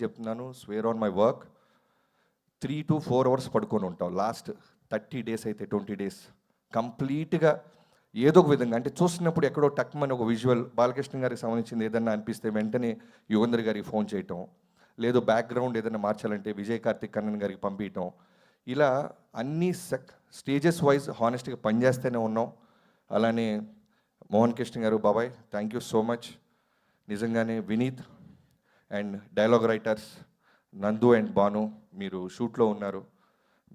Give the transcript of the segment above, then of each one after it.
చెప్తున్నాను, square on my work, 3 to 4 hours పడుకొని ఉంటాం లాస్ట్ 30 డేస్ అయితే 20 డేస్ కంప్లీట్గా ఏదో ఒక విధంగా. అంటే చూస్తున్నప్పుడు ఎక్కడో టక్మని ఒక విజువల్ బాలకృష్ణ గారికి సంబంధించింది ఏదన్నా అనిపిస్తే వెంటనే యుగంధర్ గారికి ఫోన్ చేయటం, లేదు బ్యాక్గ్రౌండ్ ఏదైనా మార్చాలంటే విజయ్ కార్తిక్ కన్నన్ గారికి పంపించటం, ఇలా అన్ని స్టేజెస్ వైజ్ హానెస్ట్గా పనిచేస్తూనే ఉన్నాం. అలానే మోహన్ కృష్ణ గారు, బాబాయ్ థ్యాంక్ యూ సో మచ్. నిజంగానే వినీత్ అండ్ డైలాగ్ రైటర్స్ నందు అండ్ బాను, మీరు షూట్లో ఉన్నారు.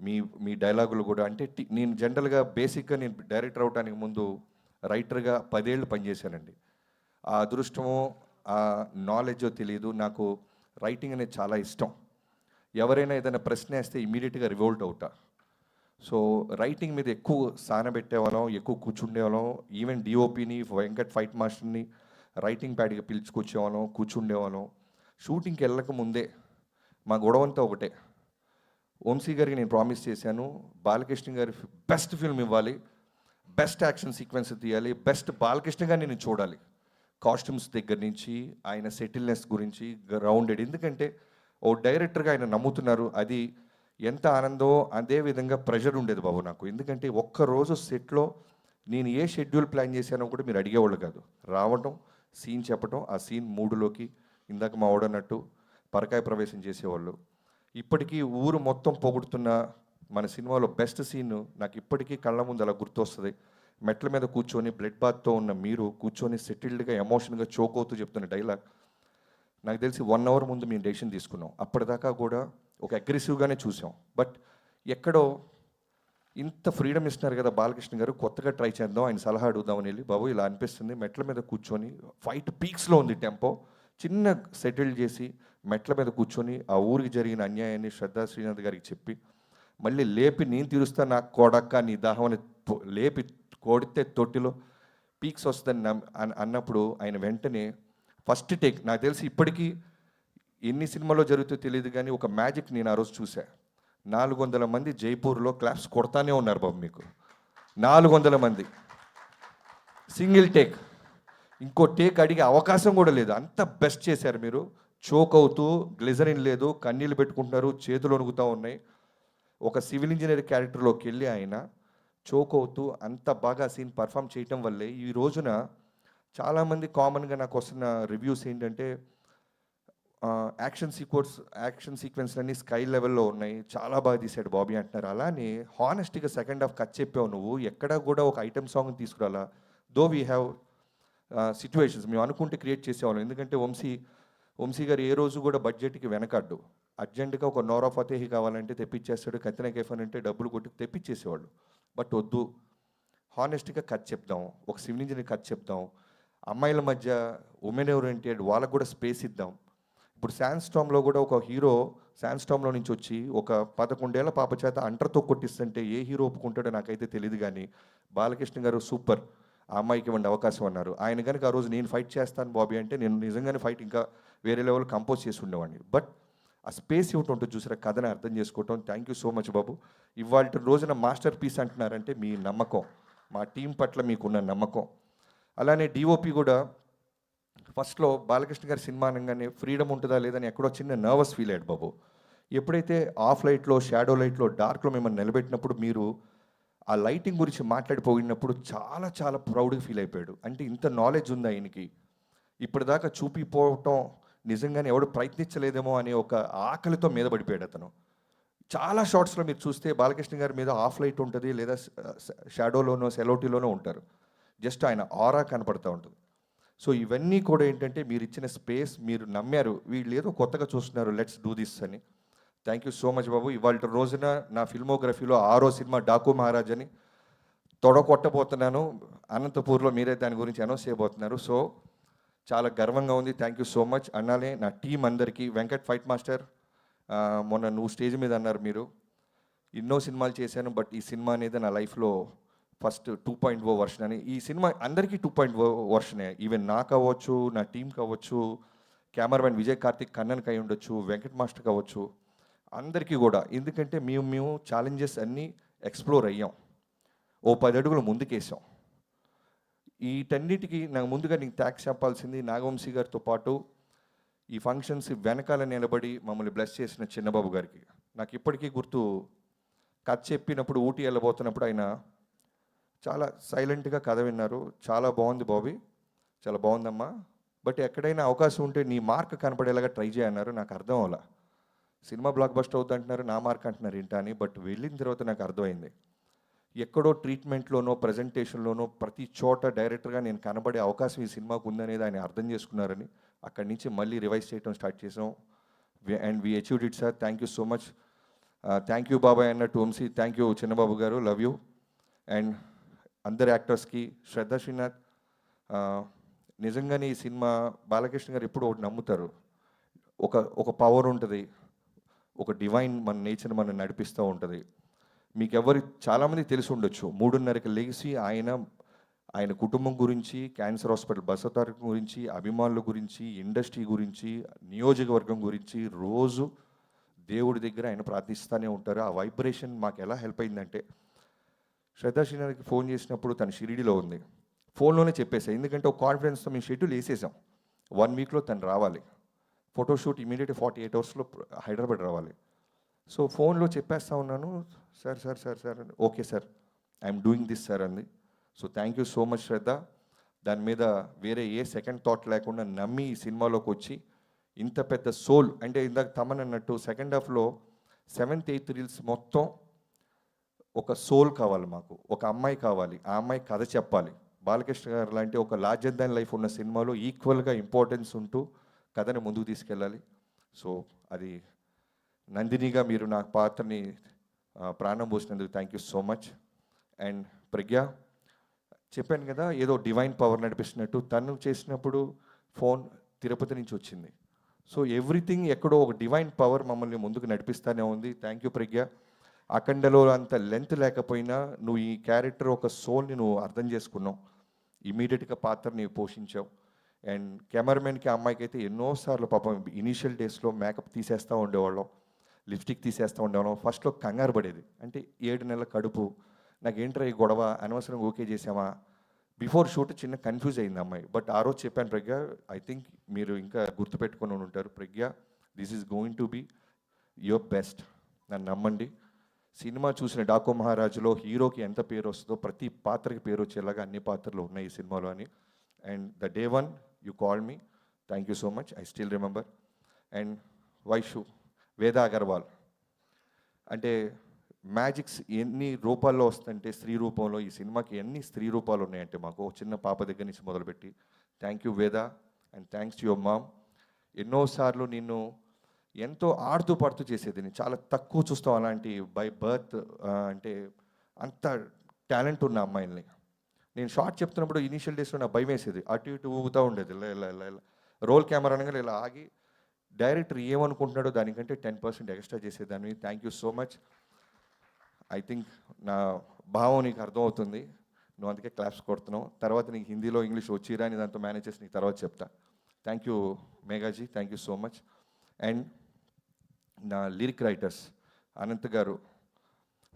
మీ మీ డైలాగులు కూడా అంటే నేను జనరల్గా బేసిక్గా నేను డైరెక్టర్ అవడానికి ముందు రైటర్గా 10 ఏళ్ళు పనిచేశానండి. ఆ అదృష్టమో ఆ నాలెడ్జో తెలియదు, నాకు రైటింగ్ అనేది చాలా ఇష్టం. ఎవరైనా ఏదైనా ప్రశ్న వేస్తే ఇమీడియట్గా రివోల్ట్ అవుతా. సో రైటింగ్ మీద ఎక్కువ సానబెట్టేవాళ్ళం, ఎక్కువ కూర్చుండేవాళ్ళం. ఈవెన్ డిఓపిని వెంకట్ ఫైట్ మాస్టర్ని రైటింగ్ ప్యాడ్గా పిలుచుకొచ్చేవాళ్ళం, కూర్చుండేవాళ్ళం. షూటింగ్కి వెళ్ళక ముందే మా గొడవంతా ఒకటే. వంశీ గారికి నేను ప్రామిస్ చేశాను, బాలకృష్ణ గారి బెస్ట్ ఫిల్మ్ ఇవ్వాలి, బెస్ట్ యాక్షన్ సీక్వెన్స్ తీయాలి, బెస్ట్ బాలకృష్ణ గారిని నేను చూడాలి. కాస్ట్యూమ్స్ దగ్గర నుంచి ఆయన సెటిల్నెస్ గురించి గ్రౌండెడ్. ఎందుకంటే ఓ డైరెక్టర్గా ఆయన నమ్ముతున్నారు, అది ఎంత ఆనందో అదే విధంగా ప్రెషర్ ఉండేది బాబు నాకు. ఎందుకంటే ఒక్కరోజు సెట్లో నేను ఏ షెడ్యూల్ ప్లాన్ చేశానో కూడా మీరు అడిగేవాళ్ళు కాదు. రావటం, సీన్ చెప్పటం, ఆ సీన్ మూడులోకి ఇందాక మా ఓడన్నట్టు పరకాయ ప్రవేశం చేసేవాళ్ళు. ఇప్పటికీ ఊరు మొత్తం పొగుడుతున్న మన సినిమాలో బెస్ట్ సీన్ నాకు ఇప్పటికీ కళ్ళ ముందు అలా గుర్తొస్తుంది. మెట్ల మీద కూర్చొని బ్లడ్ బాత్తో ఉన్న మీరు కూర్చొని సెటిల్డ్గా ఎమోషన్గా చోక్ అవుతూ చెప్తున్న డైలాగ్. నాకు తెలిసి 1 అవర్ ముందు మేము డెసిషన్ తీసుకున్నాం. అప్పటిదాకా కూడా ఒక అగ్రెసివ్గానే చూసాం. బట్ ఎక్కడో ఇంత ఫ్రీడమ్ ఇస్తున్నారు కదా బాలకృష్ణ గారు, కొత్తగా ట్రై చేద్దాం, ఆయన సలహా అడుగుదామని వెళ్ళి, బాబు ఇలా అనిపిస్తుంది, మెట్ల మీద కూర్చొని ఫైట్ పీక్స్లో ఉంది టెంపో, చిన్న సెటిల్ చేసి మెట్ల మీద కూర్చొని ఆ ఊరికి జరిగిన అన్యాయాన్ని శ్రద్ధా శ్రీనాథ్ గారికి చెప్పి మళ్ళీ లేపి నేను తీరుస్తా నా కొడక్క నీ దాహమని లేపి కొడితే తొట్టిలో పీక్స్ వస్తుందని అన్నప్పుడు ఆయన వెంటనే ఫస్ట్ టేక్, నాకు తెలిసి ఇప్పటికీ ఎన్ని సినిమాలో జరుగుతుందో తెలియదు కానీ ఒక మ్యాజిక్ నేను ఆ రోజు చూసా. 400 మంది జైపూర్లో క్లాప్స్ కొడతానే ఉన్నారు బాబు. మీకు 400 మంది సింగిల్ టేక్, ఇంకో టేక్ అడిగే అవకాశం కూడా లేదు, అంత బెస్ట్ చేశారు మీరు. చోక్ అవుతూ, గ్లిజరిన్ లేదు, కన్నీళ్ళు పెట్టుకుంటున్నారు, చేతులు వణుకుతూ ఉన్నాయి. ఒక సివిల్ ఇంజనీర్ క్యారెక్టర్లోకి వెళ్ళి ఆయన చోక్ అవుతూ అంత బాగా సీన్ పర్ఫామ్ చేయటం వల్లే ఈ రోజున చాలామంది కామన్గా నాకు వస్తున్న రివ్యూస్ ఏంటంటే యాక్షన్ సీక్వెన్స్ అన్నీ స్కై లెవెల్లో ఉన్నాయి, చాలా బాగా తీసాడు బాబీ అంటున్నారు. అలానే హానెస్ట్గా సెకండ్ హాఫ్ కట్ చెప్పావు నువ్వు, ఎక్కడా కూడా ఒక ఐటమ్ సాంగ్ తీసుకురాలా. దో వీ హ్యావ్ సిచ్యువేషన్స్ మేము అనుకుంటే క్రియేట్ చేసేవాళ్ళం. ఎందుకంటే వంశీ గారు ఏ రోజు కూడా బడ్జెట్కి వెనకడ్డు. అర్జెంటుగా ఒక నోరా ఫతేహి కావాలంటే తెప్పించేస్తాడు, కత్తినా కేఫన్ అంటే డబ్బులు కొట్టి తెప్పించేసేవాళ్ళు. బట్ వద్దు, హానెస్ట్గా కథ చెప్దాం, ఒక సివిల్ ఇంజనీర్ కథ చెప్దాం, అమ్మాయిల మధ్య ఉమెన్ ఓరియంటెడ్ వాళ్ళకు కూడా స్పేస్ ఇద్దాం. ఇప్పుడు శాండ్ స్టామ్లో కూడా ఒక హీరో శాండ్ స్టామ్లో నుంచి వచ్చి ఒక 11 ఏళ్ల పాప చేత అంటర్తో కొట్టిస్తుంటే ఏ హీరో ఒప్పుకుంటాడో నాకైతే తెలియదు. కానీ బాలకృష్ణ గారు సూపర్, ఆ అమ్మాయికి ఇవ్వండి అవకాశం అన్నారు. ఆయన కనుక ఆ రోజు నేను ఫైట్ చేస్తాను బాబీ అంటే నేను నిజంగానే ఫైట్ ఇంకా వేరే లెవెల్ కంపోజ్ చేసి ఉండేవాడిని. బట్ ఆ స్పేస్ ఇవ్వటం ఉంటుంది చూసారా, కథని అర్థం చేసుకోవటం. థ్యాంక్ యూ సో మచ్ బాబు. ఇవాళ రోజున మాస్టర్ పీస్ అంటున్నారంటే మీ నమ్మకం, మా టీం పట్ల మీకున్న నమ్మకం. అలానే డిఓపి కూడా ఫస్ట్లో బాలకృష్ణ గారి సినిమా అనగానే ఫ్రీడమ్ ఉంటుందా లేదని ఎక్కడో చిన్న నర్వస్ ఫీల్ అయ్యాడు బాబు. ఎప్పుడైతే ఆఫ్ లైట్లో, షాడో లైట్లో, డార్క్లో మిమ్మల్ని నిలబెట్టినప్పుడు మీరు ఆ లైటింగ్ గురించి మాట్లాడిపోయినప్పుడు చాలా చాలా ప్రౌడ్గా ఫీల్ అయిపోయాడు. అంటే ఇంత నాలెడ్జ్ ఉంది ఆయనకి, ఇప్పటిదాకా చూపిపోవటం నిజంగానే ఎవడు ప్రయత్నించలేదేమో అనే ఒక ఆకలితో మీద పడిపోయాడు అతను. చాలా షార్ట్స్లో మీరు చూస్తే బాలకృష్ణ గారి మీద ఆఫ్ లైట్ ఉంటుంది, లేదా షాడోలోనో సెలోటీలోనో ఉంటారు, జస్ట్ ఆయన ఆరా కనపడుతూ ఉంటుంది. సో ఇవన్నీ కూడా ఏంటంటే మీరు ఇచ్చిన స్పేస్, మీరు నమ్మారు, వీళ్ళు ఏదో కొత్తగా చూస్తున్నారు, లెట్స్ డూ దిస్ అని. థ్యాంక్ యూ సో మచ్ బాబు. ఇవాళ రోజున నా ఫిల్మోగ్రఫీలో 6వ సినిమా డాకు మహారాజ్ అని తొడగొట్టబోతున్నాను. అనంతపూర్లో మీరే దాని గురించి అనౌన్స్ చేయబోతున్నారు. సో చాలా గర్వంగా ఉంది. Thank you so much. అన్నాలే నా టీం అందరికీ, వెంకట్ ఫైట్ మాస్టర్, మొన్న నువ్వు స్టేజ్ మీద అన్నారు, మీరు ఎన్నో సినిమాలు చేశాను బట్ ఈ సినిమా అనేది నా లైఫ్లో ఫస్ట్ 2.0 వర్షన్ అని. ఈ సినిమా అందరికీ 2.0 వర్షనే, ఈవెన్ నాకు అవ్వచ్చు, నా టీం కావచ్చు, కెమెరామెన్ విజయ్ కార్తిక్ కన్నన్కి అయి ఉండొచ్చు, వెంకట్ మాస్టర్ కావచ్చు, అందరికీ కూడా. ఎందుకంటే మేము ఛాలెంజెస్ అన్నీ ఎక్స్ప్లోర్ అయ్యాం, ఓ 10 అడుగులు ముందుకేసాం. వీటన్నిటికీ నాకు ముందుగా నీకు థ్యాంక్స్ చెప్పాల్సింది నాగవంశీ గారితో పాటు ఈ ఫంక్షన్స్ వెనకాల నిలబడి మమ్మల్ని బ్లెస్ చేసిన చిన్నబాబు గారికి నాకు ఇప్పటికీ గుర్తు. కథ చెప్పినప్పుడు ఊటీ వెళ్ళబోతున్నప్పుడు ఆయన చాలా సైలెంట్గా కథ విన్నారు. చాలా బాగుంది బాబీ, చాలా బాగుందమ్మా, బట్ ఎక్కడైనా అవకాశం ఉంటే నీ మార్క్ కనపడేలాగా ట్రై చేయన్నారు. నాకు అర్థం అవ్వాల, సినిమా బ్లాక్ బస్టర్ అవుతుంది అంటున్నారు, నా మార్క్ అంటున్నారు ఏంటా అని. బట్ వెళ్ళిన తర్వాత నాకు అర్థమైంది, ఎక్కడో ట్రీట్మెంట్లోనో ప్రజెంటేషన్లోనో ప్రతి చోట డైరెక్టర్గా నేను కనబడే అవకాశం ఈ సినిమాకు ఉందనేది ఆయన అర్థం చేసుకున్నారని అక్కడి నుంచి మళ్ళీ రివైజ్ చేయడం స్టార్ట్ చేసాం. And we achieved it sir. Thank you so much. Thank you బాబాయ్ అన్నట్టు వంశీ, థ్యాంక్ యూ చిన్నబాబు గారు, లవ్ యూ. అండ్ అందరు యాక్టర్స్కి, శ్రద్ధ శ్రీనాథ్, నిజంగానే ఈ సినిమా బాలకృష్ణ గారు ఎప్పుడు ఒకటి నమ్ముతారు, ఒక పవర్ ఉంటుంది, ఒక డివైన్ మన నేచర్ మనం నడిపిస్తూ ఉంటుంది. మీకు ఎవరు చాలామంది తెలిసి ఉండొచ్చు, 3:30కి లేచి ఆయన కుటుంబం గురించి, క్యాన్సర్ హాస్పిటల్ బసవతార గురించి, అభిమానుల గురించి, ఇండస్ట్రీ గురించి, నియోజకవర్గం గురించి రోజు దేవుడి దగ్గర ఆయన ప్రార్థిస్తూనే ఉంటారు. ఆ వైబ్రేషన్ మాకు ఎలా హెల్ప్ అయిందంటే, శ్రద్ధా శ్రీనాథ్కి ఫోన్ చేసినప్పుడు తను షిరిడిలో ఉంది, ఫోన్లోనే చెప్పేసాం. ఎందుకంటే ఒక కాన్ఫిడెన్స్తో మేము షెడ్యూల్ వేసేసాం, 1 వీక్లో తను రావాలి, ఫోటోషూట్ ఇమీడియట్ 48 అవర్స్లో హైదరాబాద్ రావాలి. సో ఫోన్లో చెప్పేస్తా ఉన్నాను, sir sir sir sir okay sir, I'm doing this sir అంది. So thank you so much Shraddha. దాని మీద వేరే ఏ సెకండ్ థాట్ లేకుండా నమ్మి ఈ సినిమాలోకి వచ్చి ఇంత పెద్ద సోల్, అంటే ఇందాక తమన్ అన్నట్టు సెకండ్ హాఫ్లో 7th 8th రీల్స్ మొత్తం ఒక సోల్ కావాలి మాకు, ఒక అమ్మాయి కావాలి, ఆ అమ్మాయి కథ చెప్పాలి. బాలకృష్ణ గారు లాంటి ఒక లార్జర్ దాన్ లైఫ్ ఉన్న సినిమాలో ఈక్వల్గా ఇంపార్టెన్స్ ఉంటూ కథని ముందుకు తీసుకెళ్ళాలి. సో అది నందినిగా మీరు నా పాత్రని ప్రాణం పోసినందుకు thank you so much. And Pragya, చెప్పాను కదా ఏదో డివైన్ పవర్ నడిపిస్తున్నట్టు, తను చేసినప్పుడు ఫోన్ తిరుపతి నుంచి వచ్చింది. సో ఎవ్రీథింగ్ ఎక్కడో ఒక డివైన్ పవర్ మమ్మల్ని ముందుకు నడిపిస్తూనే ఉంది. థ్యాంక్ యూ ప్రజ్ఞ. అఖండలో అంత లెంత్ లేకపోయినా నువ్వు ఈ క్యారెక్టర్ ఒక సోల్ని నువ్వు అర్థం చేసుకున్నావు, ఇమీడియట్గా పాత్రని పోషించావు. అండ్ కెమెరామెన్కి అమ్మాయికి అయితే ఎన్నోసార్లు పాపం ఇనీషియల్ డేస్లో మేకప్ తీసేస్తూ ఉండేవాళ్ళం, లిప్స్టిక్ తీసేస్తూ ఉండేవాళ్ళం. ఫస్ట్లో కంగారు పడేది, అంటే 7 నెలల కడుపు, నాకేంట్రా ఈ గొడవ, అనవసరంగా ఓకే చేసామా, బిఫోర్ షూట్ చిన్న కన్ఫ్యూజ్ అయింది అమ్మాయి. బట్ ఆ రోజు చెప్పాను, ప్రజ్ఞ ఐ థింక్ మీరు ఇంకా గుర్తుపెట్టుకొని ఉంటారు, Pragya this is going to be your best, నన్ను నమ్మండి. సినిమా చూసిన డాకు మహారాజులో హీరోకి ఎంత పేరు వస్తుందో ప్రతి పాత్రకి పేరు వచ్చేలాగా అన్ని పాత్రలు ఉన్నాయి ఈ సినిమాలో అని. And the day 1 you call me, thank you so much, I still remember. And Vaishu, వేద అగర్వాల్, అంటే మ్యాజిక్స్ ఎన్ని రూపాల్లో వస్తుంటే స్త్రీ రూపంలో ఈ సినిమాకి ఎన్ని స్త్రీ రూపాలు ఉన్నాయంటే మాకు చిన్న పాప దగ్గర నుంచి మొదలుపెట్టి. థ్యాంక్ యూ వేద, and thanks to your mom. ఎన్నోసార్లు నిన్ను ఎంతో ఆడుతూ పాడుతూ చేసేది, నేను చాలా తక్కువ చూస్తాం అలాంటి బై బర్త్, అంటే అంత టాలెంట్ ఉన్న అమ్మాయిల్ని. నేను షార్ట్ చెప్తున్నప్పుడు ఇనీషియల్ డేస్లో నాకు భయం వేసేది, అటు ఇటు ఊగుతూ ఉండేది, ఇలా ఇలా ఇలా ఇలా రోల్ కెమెరా అనగా ఇలా ఆగి డైరెక్టర్ ఏమనుకుంటున్నాడో దానికంటే 10% ఎక్స్ట్రా చేసేదాన్ని. Thank you so much. I think నా భావం నీకు అర్థమవుతుంది, నువ్వు అందుకే క్లాప్స్ కొడుతున్నావు. తర్వాత నీకు హిందీలో ఇంగ్లీష్ వచ్చిరా అని దాంతో మేనేజ్ చేసి నీకు తర్వాత చెప్తా. Thank you Meghaji, thank you so much. And నా లిరిక్ రైటర్స్ అనంత్ గారు,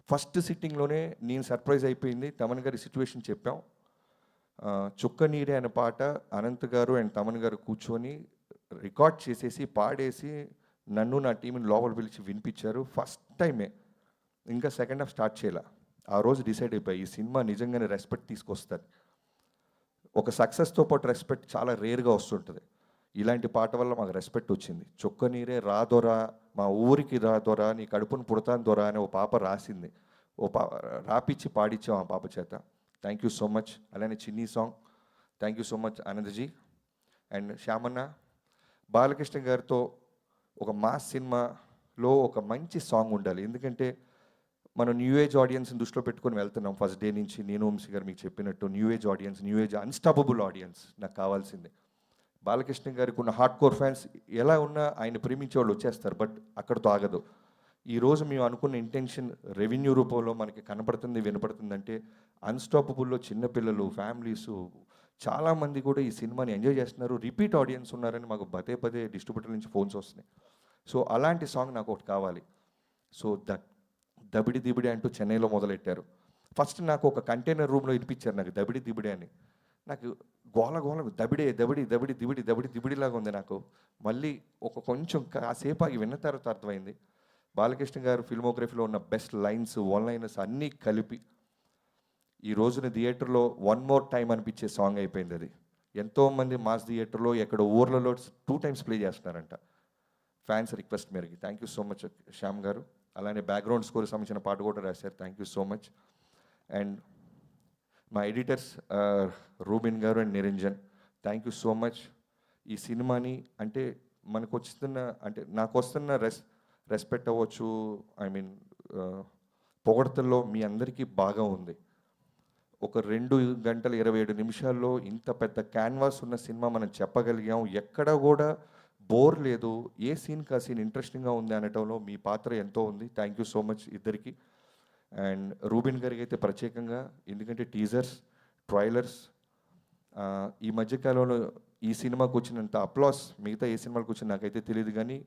ఫస్ట్ సిట్టింగ్లోనే నేను సర్ప్రైజ్ అయిపోయింది. తమన్ గారి సిచ్యువేషన్ చెప్పాం, చుక్క నీరే అనే పాట అనంత్ గారు అండ్ తమన్ గారు కూర్చొని రికార్డ్ చేసేసి పాడేసి నన్ను నా టీంని లోపల పిలిచి వినిపించారు. ఫస్ట్ టైమే, ఇంకా సెకండ్ హాఫ్ స్టార్ట్ చేయాల. ఆ రోజు డిసైడ్ అయిపోయి ఈ సినిమా నిజంగానే రెస్పెక్ట్ తీసుకొస్తుంది. ఒక సక్సెస్తో పాటు రెస్పెక్ట్ చాలా రేర్గా వస్తుంటుంది, ఇలాంటి పాట వల్ల మాకు రెస్పెక్ట్ వచ్చింది. చుక్క నీరే రాదొరా, మా ఊరికి రాదొరా, నీ కడుపును పుడతాను దొరా అని ఓ పాప రాసింది, రాపిచ్చి పాడిచ్చాం ఆ పాప చేత. Thank you so much. అలానే Chinni song, thank you so much Anandji. And Shyamanna, Balakrishna గారితో ఒక మాస్ సినిమాలో ఒక మంచి సాంగ్ ఉండాలి, ఎందుకంటే మనం న్యూ ఏజ్ ఆడియన్స్ని దృష్టిలో పెట్టుకొని వెళ్తున్నాం. ఫస్ట్ డే నుంచి నేను వంశీ గారు మీకు చెప్పినట్టు new age audience, new age unstoppable audience నాకు కావాల్సింది. బాలకృష్ణ గారికి ఉన్న హార్డ్ కోర్ ఫ్యాన్స్ ఎలా ఉన్నా ఆయన ప్రేమించే వాళ్ళు వచ్చేస్తారు, బట్ అక్కడితో ఆగదు. ఈరోజు మేము అనుకున్న ఇంటెన్షన్ రెవెన్యూ రూపంలో మనకి కనపడుతుంది, వినపడుతుందంటే అన్స్టాపబుల్లో చిన్నపిల్లలు, ఫ్యామిలీసు చాలామంది కూడా ఈ సినిమాని ఎంజాయ్ చేస్తున్నారు, రిపీట్ ఆడియన్స్ ఉన్నారని మాకు పదే పదే డిస్ట్రిబ్యూటర్ నుంచి ఫోన్స్ వస్తున్నాయి. సో అలాంటి సాంగ్ నాకు ఒకటి కావాలి. సో దబిడి దిబిడి అంటూ చెన్నైలో మొదలెట్టారు. ఫస్ట్ నాకు ఒక కంటైనర్ రూమ్లో వినిపించారు నాకు దబిడి దిబిడి అని. నాకు గోల గోల దబిడే దబిడి దబిడి దిబిడి దబిడి దిబిడిలాగా ఉంది నాకు. మళ్ళీ కొంచెం కాసేపు ఆగి విన్న తర్వాత అర్థమైంది బాలకృష్ణ గారు ఫిల్మోగ్రఫీలో ఉన్న బెస్ట్ లైన్స్, వన్ లైనర్స్ అన్నీ కలిపి ఈ రోజున థియేటర్లో వన్ మోర్ టైం అనిపించే సాంగ్ అయిపోయింది అది. ఎంతోమంది మాస్ థియేటర్లో ఎక్కడ ఊర్లలో 2 టైమ్స్ ప్లే చేస్తున్నారంట ఫ్యాన్స్ రిక్వెస్ట్ మేరకి. Thank you so much Shyam garu. అలానే బ్యాక్గ్రౌండ్ స్కోర్ సంబంధించిన పాట కూడా రాశారు. Thank you so much. And మా editors Ruben garu and Niranjan, thank you so much. ఈ సినిమాని అంటే మనకు వస్తున్న అంటే నాకు వస్తున్న రెస్పెక్ట్ అవ్వచ్చు, ఐ మీన్ పొగడతల్లో మీ అందరికీ బాగా ఉంది. ఒక 2 గంటల 27 నిమిషాల్లో ఇంత పెద్ద క్యాన్వాస్ ఉన్న సినిమా మనం చెప్పగలిగాం. ఎక్కడ కూడా బోర్ లేదు, ఏ సీన్ కా సీన్ ఇంట్రెస్టింగ్గా ఉంది అనటంలో మీ పాత్ర ఎంతో ఉంది. థ్యాంక్ యూ సో మచ్ ఇద్దరికి. అండ్ రూబిన్ గారికి అయితే ప్రత్యేకంగా, ఎందుకంటే టీజర్స్, ట్రైలర్స్ ఈ మధ్యకాలంలో ఈ సినిమాకు వచ్చినంత అప్లాస్ మిగతా ఏ సినిమాలకు వచ్చిన నాకైతే తెలియదు, కానీ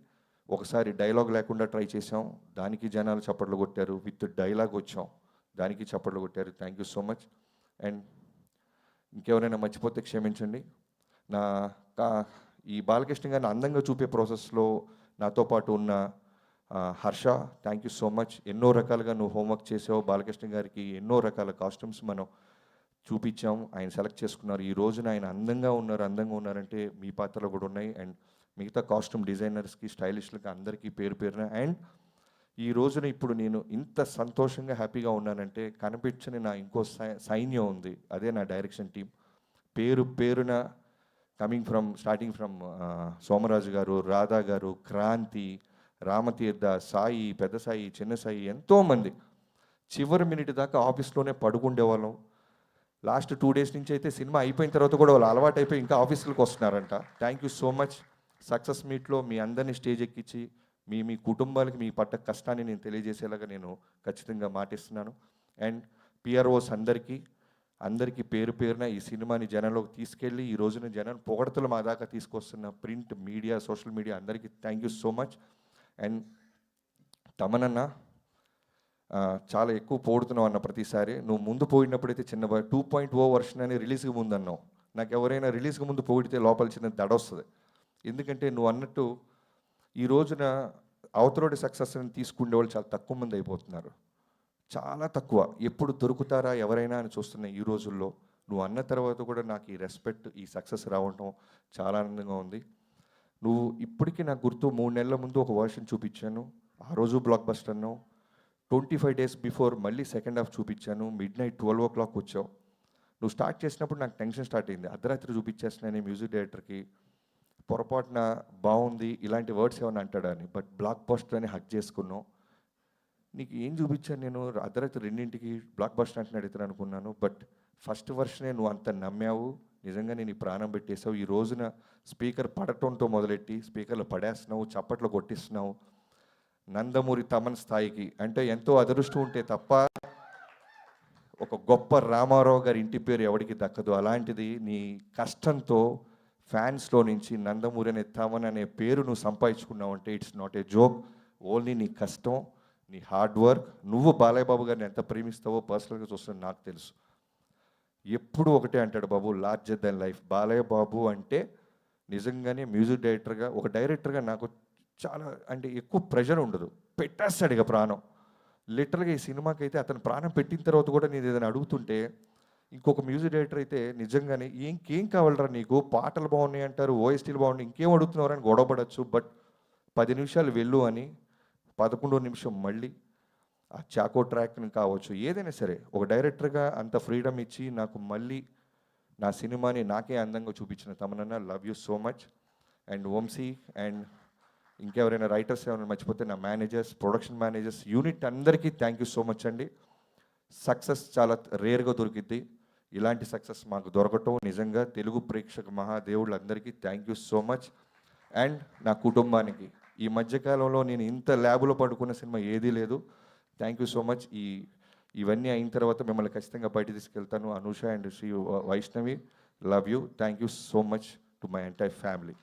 ఒకసారి డైలాగ్ లేకుండా ట్రై చేసాం, దానికి జనాలు చప్పట్లు కొట్టారు. విత్ డైలాగ్ వచ్చాం, దానికి చప్పట్లు కొట్టారు. Thank you so much. And ఇంకెవరైనా మర్చిపోతే క్షమించండి. ఈ బాలకృష్ణ గారిని అందంగా చూపే ప్రాసెస్లో నాతో పాటు ఉన్న Harsha, thank you so much. ఎన్నో రకాలుగా నువ్వు హోంవర్క్ చేసావు. బాలకృష్ణ గారికి ఎన్నో రకాల కాస్ట్యూమ్స్ మనం చూపించాం, ఆయన సెలెక్ట్ చేసుకున్నారు. ఈ రోజున ఆయన అందంగా ఉన్నారంటే మీ పాత్రలో కూడా ఉన్నాయి. అండ్ మిగతా కాస్ట్యూమ్ డిజైనర్స్కి, స్టైలిస్టులకి అందరికీ పేరు పేరున. అండ్ ఈ రోజున ఇప్పుడు నేను ఇంత సంతోషంగా హ్యాపీగా ఉన్నానంటే కనిపించని నా ఇంకో సైన్యం ఉంది, అదే నా డైరెక్షన్ టీం. పేరున స్టార్టింగ్ ఫ్రమ్ సోమరాజు గారు, రాధా గారు, క్రాంతి, రామతీర్థ, సాయి, పెద్ద సాయి, చిన్న సాయి, ఎంతోమంది చివరి మినిట్ దాకా ఆఫీస్లోనే పడుకుండేవాళ్ళం. లాస్ట్ 2 డేస్ నుంచి అయితే సినిమా అయిపోయిన తర్వాత కూడా వాళ్ళు అలవాటు అయిపోయి ఇంకా ఆఫీసులకు వస్తున్నారంట. Thank you so much. Success మీట్లో మీ అందరినీ స్టేజ్ ఎక్కించి మీ కుటుంబాలకి మీ పట్ట కష్టాన్ని నేను తెలియజేసేలాగా నేను ఖచ్చితంగా మాటిస్తున్నాను. అండ్ పిఆర్ఓస్ అందరికీ పేరున ఈ సినిమాని జనంలోకి తీసుకెళ్ళి ఈ రోజున జనం పొగడతలు మా దాకా తీసుకొస్తున్న ప్రింట్ మీడియా, సోషల్ మీడియా అందరికీ thank you so much. And Thamananna చాలా ఎక్కువ పోడుతున్నావు అన్న ప్రతిసారి. నువ్వు ముందు పోయినప్పుడైతే చిన్న 2.0 వర్షన్ అని రిలీజ్కి ముందు అన్నావు. నాకు ఎవరైనా రిలీజ్కి ముందు పోగిడితే లోపల చిన్న దడ వస్తుంది. ఎందుకంటే నువ్వు అన్నట్టు ఈ రోజున అవతలోడి సక్సెస్ని తీసుకునే వాళ్ళు చాలా తక్కువ మంది అయిపోతున్నారు, చాలా తక్కువ. ఎప్పుడు దొరుకుతారా ఎవరైనా అని చూస్తున్నా ఈ రోజుల్లో. నువ్వు అన్న తర్వాత కూడా నాకు ఈ రెస్పెక్ట్, ఈ సక్సెస్ రావటం చాలా ఆనందంగా ఉంది. నువ్వు ఇప్పటికీ నాకు గుర్తు 3 నెలల ముందు ఒక వర్షన్ చూపించాను, ఆ రోజు బ్లాక్ బస్టర్ అన్నావు. 25 డేస్ బిఫోర్ మళ్ళీ సెకండ్ హాఫ్ చూపించాను, మిడ్నైట్ 12 o'clock వచ్చావు. నువ్వు స్టార్ట్ చేసినప్పుడు నాకు టెన్షన్ స్టార్ట్ అయింది, అర్ధరాత్రి చూపించేస్తున్నాను మ్యూజిక్ డైరెక్టర్కి, పొరపాటున బాగుంది ఇలాంటి వర్డ్స్ ఏమైనా అంటాడని. బట్ బ్లాక్ బస్టర్ అని హక్ చేసుకున్నావు. నీకు ఏం చూపించాను నేను, అర్ధరాత్రి 2ంటికి బ్లాక్ బస్టర్ అంటే అడుగుతాను అనుకున్నాను. బట్ ఫస్ట్ వర్షనే నువ్వు అంత నమ్మావు, నిజంగా నేను ఈ ప్రాణం పెట్టేసావు. ఈ రోజున స్పీకర్ పడటంతో మొదలెట్టి స్పీకర్లు పడేస్తున్నావు, చప్పట్లు కొట్టిస్తున్నావు. నందమూరి తమన్ స్థాయికి అంటే ఎంతో అదృష్టం ఉంటే తప్ప ఒక గొప్ప రామారావు గారి ఇంటి పేరు ఎవరికి దక్కదు. అలాంటిది నీ కష్టంతో ఫ్యాన్స్లో నుంచి నందమూరి అనే తమన్ అనే పేరు నువ్వు సంపాదించుకున్నావు అంటే it's not a joke. Only నీ కష్టం, నీ హార్డ్ వర్క్. నువ్వు బాలయ్య బాబు గారిని ఎంత ప్రేమిస్తావో పర్సనల్గా చూస్తున్నా నాకు తెలుసు. ఎప్పుడు ఒకటే అంటాడు బాబు, larger than life. Balayya Babu అంటే నిజంగానే మ్యూజిక్ డైరెక్టర్గా, ఒక డైరెక్టర్గా నాకు చాలా అంటే ఎక్కువ ప్రెషర్ ఉండదు. పెట్టేస్తాడు ఇక ప్రాణం. లిటరల్గా ఈ సినిమాకి అయితే అతను ప్రాణం పెట్టిన తర్వాత కూడా నేను ఏదైనా అడుగుతుంటే, ఇంకొక మ్యూజిక్ డైరెక్టర్ అయితే నిజంగానే ఇంకేం కావాలరా నీకు, పాటలు బాగున్నాయి అంటారు, ఓఎస్టీలు బాగున్నాయి, ఇంకేం అడుగుతున్నారు అని గొడవపడచ్చు. బట్ 10 నిమిషాలు వెళ్ళు అని 11వ నిమిషం మళ్ళీ ఆ చాకో ట్రాక్ని కావచ్చు, ఏదైనా సరే ఒక డైరెక్టర్గా అంత ఫ్రీడమ్ ఇచ్చి నాకు మళ్ళీ నా సినిమాని నాకే అందంగా చూపించిన Thamananna, love you so much. And Vamsi and ఇంకెవరైనా రైటర్స్ ఏమైనా మర్చిపోతే నా మేనేజర్స్, ప్రొడక్షన్ మేనేజర్స్, యూనిట్ అందరికీ థ్యాంక్ యూ సో మచ్ అండి. సక్సెస్ చాలా రేర్గా దొరికిద్ది, ఇలాంటి సక్సెస్ మాకు దొరకటం నిజంగా తెలుగు ప్రేక్షక మహాదేవుళ్ళందరికీ thank you so much. And నా కుటుంబానికి ఈ మధ్యకాలంలో నేను ఇంత ల్యాబ్లో పడుకున్న సినిమా ఏదీ లేదు. Thank you so much. ఇవన్నీ అయిన తర్వాత మిమ్మల్ని ఖచ్చితంగా బయట తీసుకెళ్తాను. Anusha and Sri Vaishnavi, love you. Thank you so much to my entire family.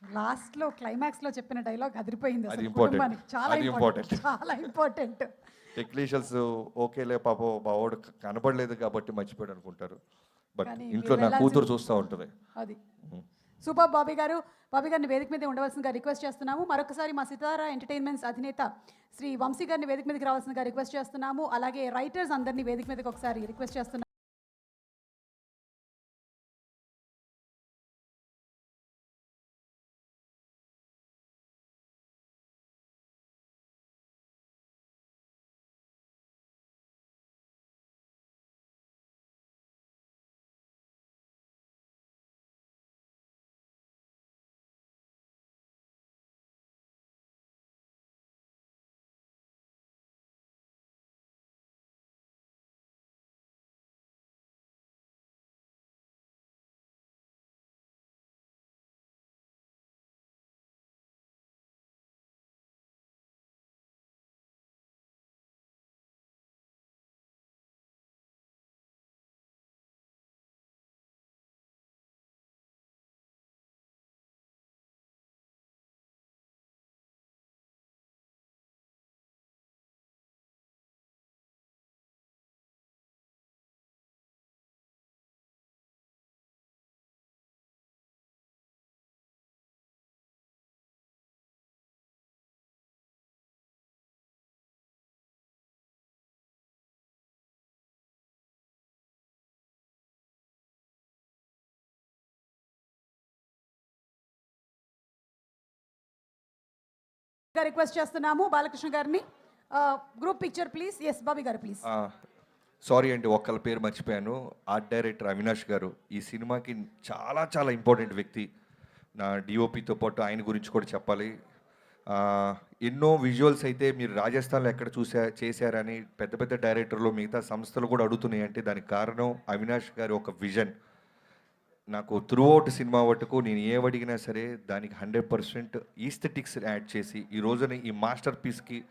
లాస్ట్లో క్లైమాక్స్లో చెప్పిన డైలాగ్ అదిరిపోయింది. అది ఇంపార్టెంట్, చాలా ఇంపార్టెంట్, చాలా ఇంపార్టెంట్. టెక్నీషియన్స్ ఓకేలే పాపం బావోడు కనపడలేదు కాబట్టి మర్చిపోయాడు అనుకుంటారు. బట్ కానీ ఇంట్లో మీరు నా వెళ్ళాల్సింది- కూతురు చూస్తూ ఉంటుంది. అది సూపర్ బాబీ గారు. బాబీ గారిని వేదిక మీద ఉండవలసిందిగా రిక్వెస్ట్ చేస్తున్నాము. మరొకసారి మా సితారా ఎంటర్టైన్మెంట్స్ అధినేత శ్రీ వంశీ గారిని వేదిక మీదకి రావాల్సిందిగా రిక్వెస్ట్ చేస్తున్నాము. అలాగే రైటర్స్ అందరినీ వేదిక మీదకి ఒకసారి రిక్వెస్ట్ చేస్తున్నాము. రిక్వెస్ట్ చేస్తున్నాము బాలకృష్ణ గారిని. Group picture please. Yes Bobby garu please. Sorry అండి, ఒక్కళ్ళ పేరు మర్చిపోయాను. ఆర్ట్ డైరెక్టర్ అవినాష్ గారు ఈ సినిమాకి చాలా చాలా ఇంపార్టెంట్ వ్యక్తి. నా డిఓపితో పాటు ఆయన గురించి కూడా చెప్పాలి. ఆ, ఎన్నో విజువల్స్ అయితే మీరు రాజస్థాన్లో ఎక్కడ చేశారని పెద్ద పెద్ద డైరెక్టర్లు మిగతా సంస్థలు కూడా అడుగుతున్నాయి. అంటే దానికి కారణం అవినాష్ గారి ఒక విజన్. నాకు త్రూ అవుట్ సినిమా వరకు నేను ఏమడిగినా సరే దానికి 100% ఈస్థెటిక్స్ యాడ్ చేసి ఈ రోజున ఈ మాస్టర్ పీస్కి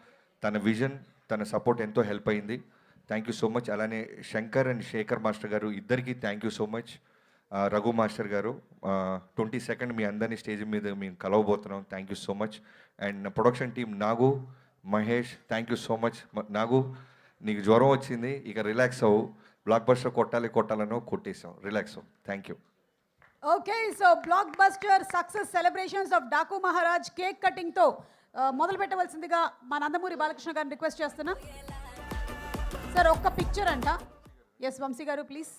తన విజన్, తన సపోర్ట్ ఎంతో హెల్ప్ అయింది. Thank you so much. అలానే శంకర్ అండ్ శేఖర్ మాస్టర్ గారు ఇద్దరికి thank you so much. Raghu master garu 22nd మీ అందరినీ స్టేజ్ మీద మేము కలవబోతున్నాం. Thank you so much. And production team Nagu, Mahesh, thank you so much. Nagu, నీకు జ్వరం వచ్చింది, ఇక రిలాక్స్ అవ్వు. బ్లాక్ బస్టర్ కొట్టాలనో కొట్టేసాం. రిలాక్స్ అవ్వు. Thank you. Okay, so blockbuster success celebrations of Daaku Maharaj cake cutting తో మొదలు పెట్టవలసిందిగా మా నందమూరి బాలకృష్ణ గారిని రిక్వెస్ట్ చేస్తున్నా. సార్ ఒక్క పిక్చర్ అంట. ఎస్ వంశీ గారు ప్లీజ్.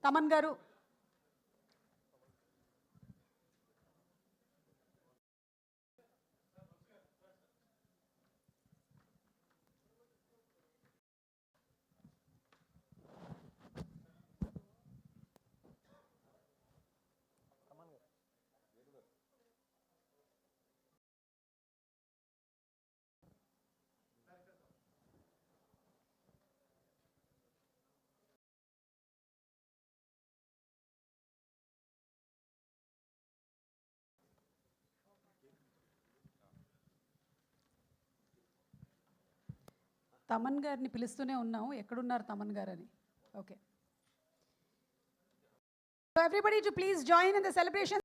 తమన్ గారు. తమన్ గారిని పిలుస్తూనే ఉన్నాం, ఎక్కడున్నారు తమన్ గారు అని. Okay, so everybody to please join in the celebration.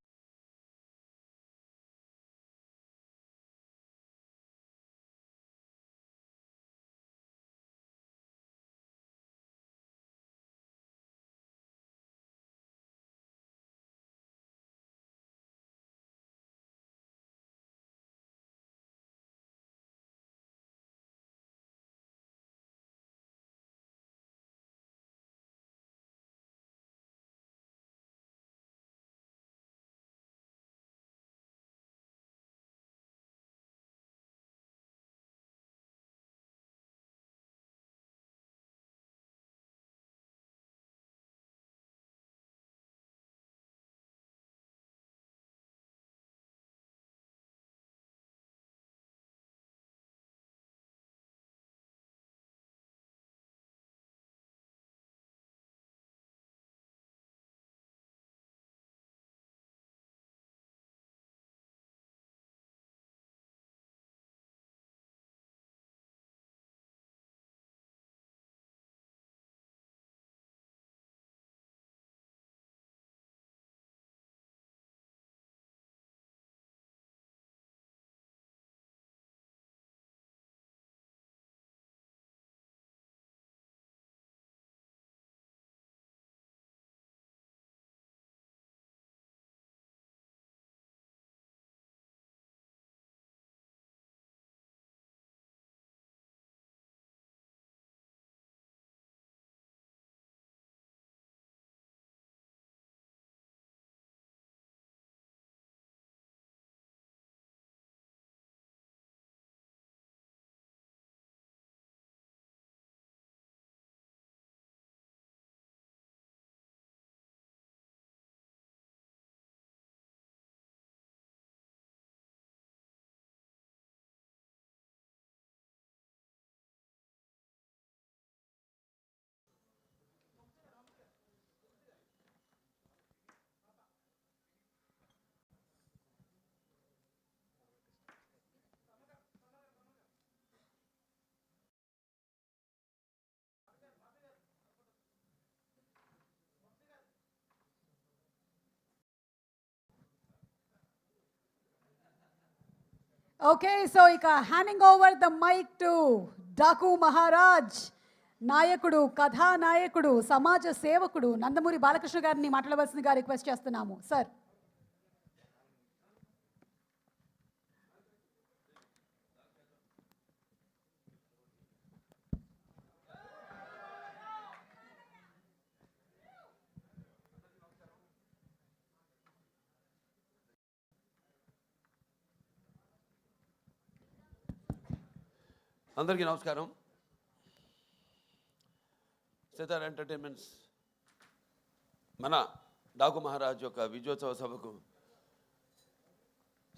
Okay so ఇక handing over the mic to Daaku Maharaj, నాయకుడు, కథానాయకుడు, సమాజ సేవకుడు నందమూరి బాలకృష్ణ గారిని మాట్లాడవలసిందిగా రిక్వెస్ట్ చేస్తున్నాము సార్. అందరికీ నమస్కారం. సితార్ ఎంటర్టైన్మెంట్స్ మన డాకు మహారాజ్ యొక్క విజయోత్సవ సభకు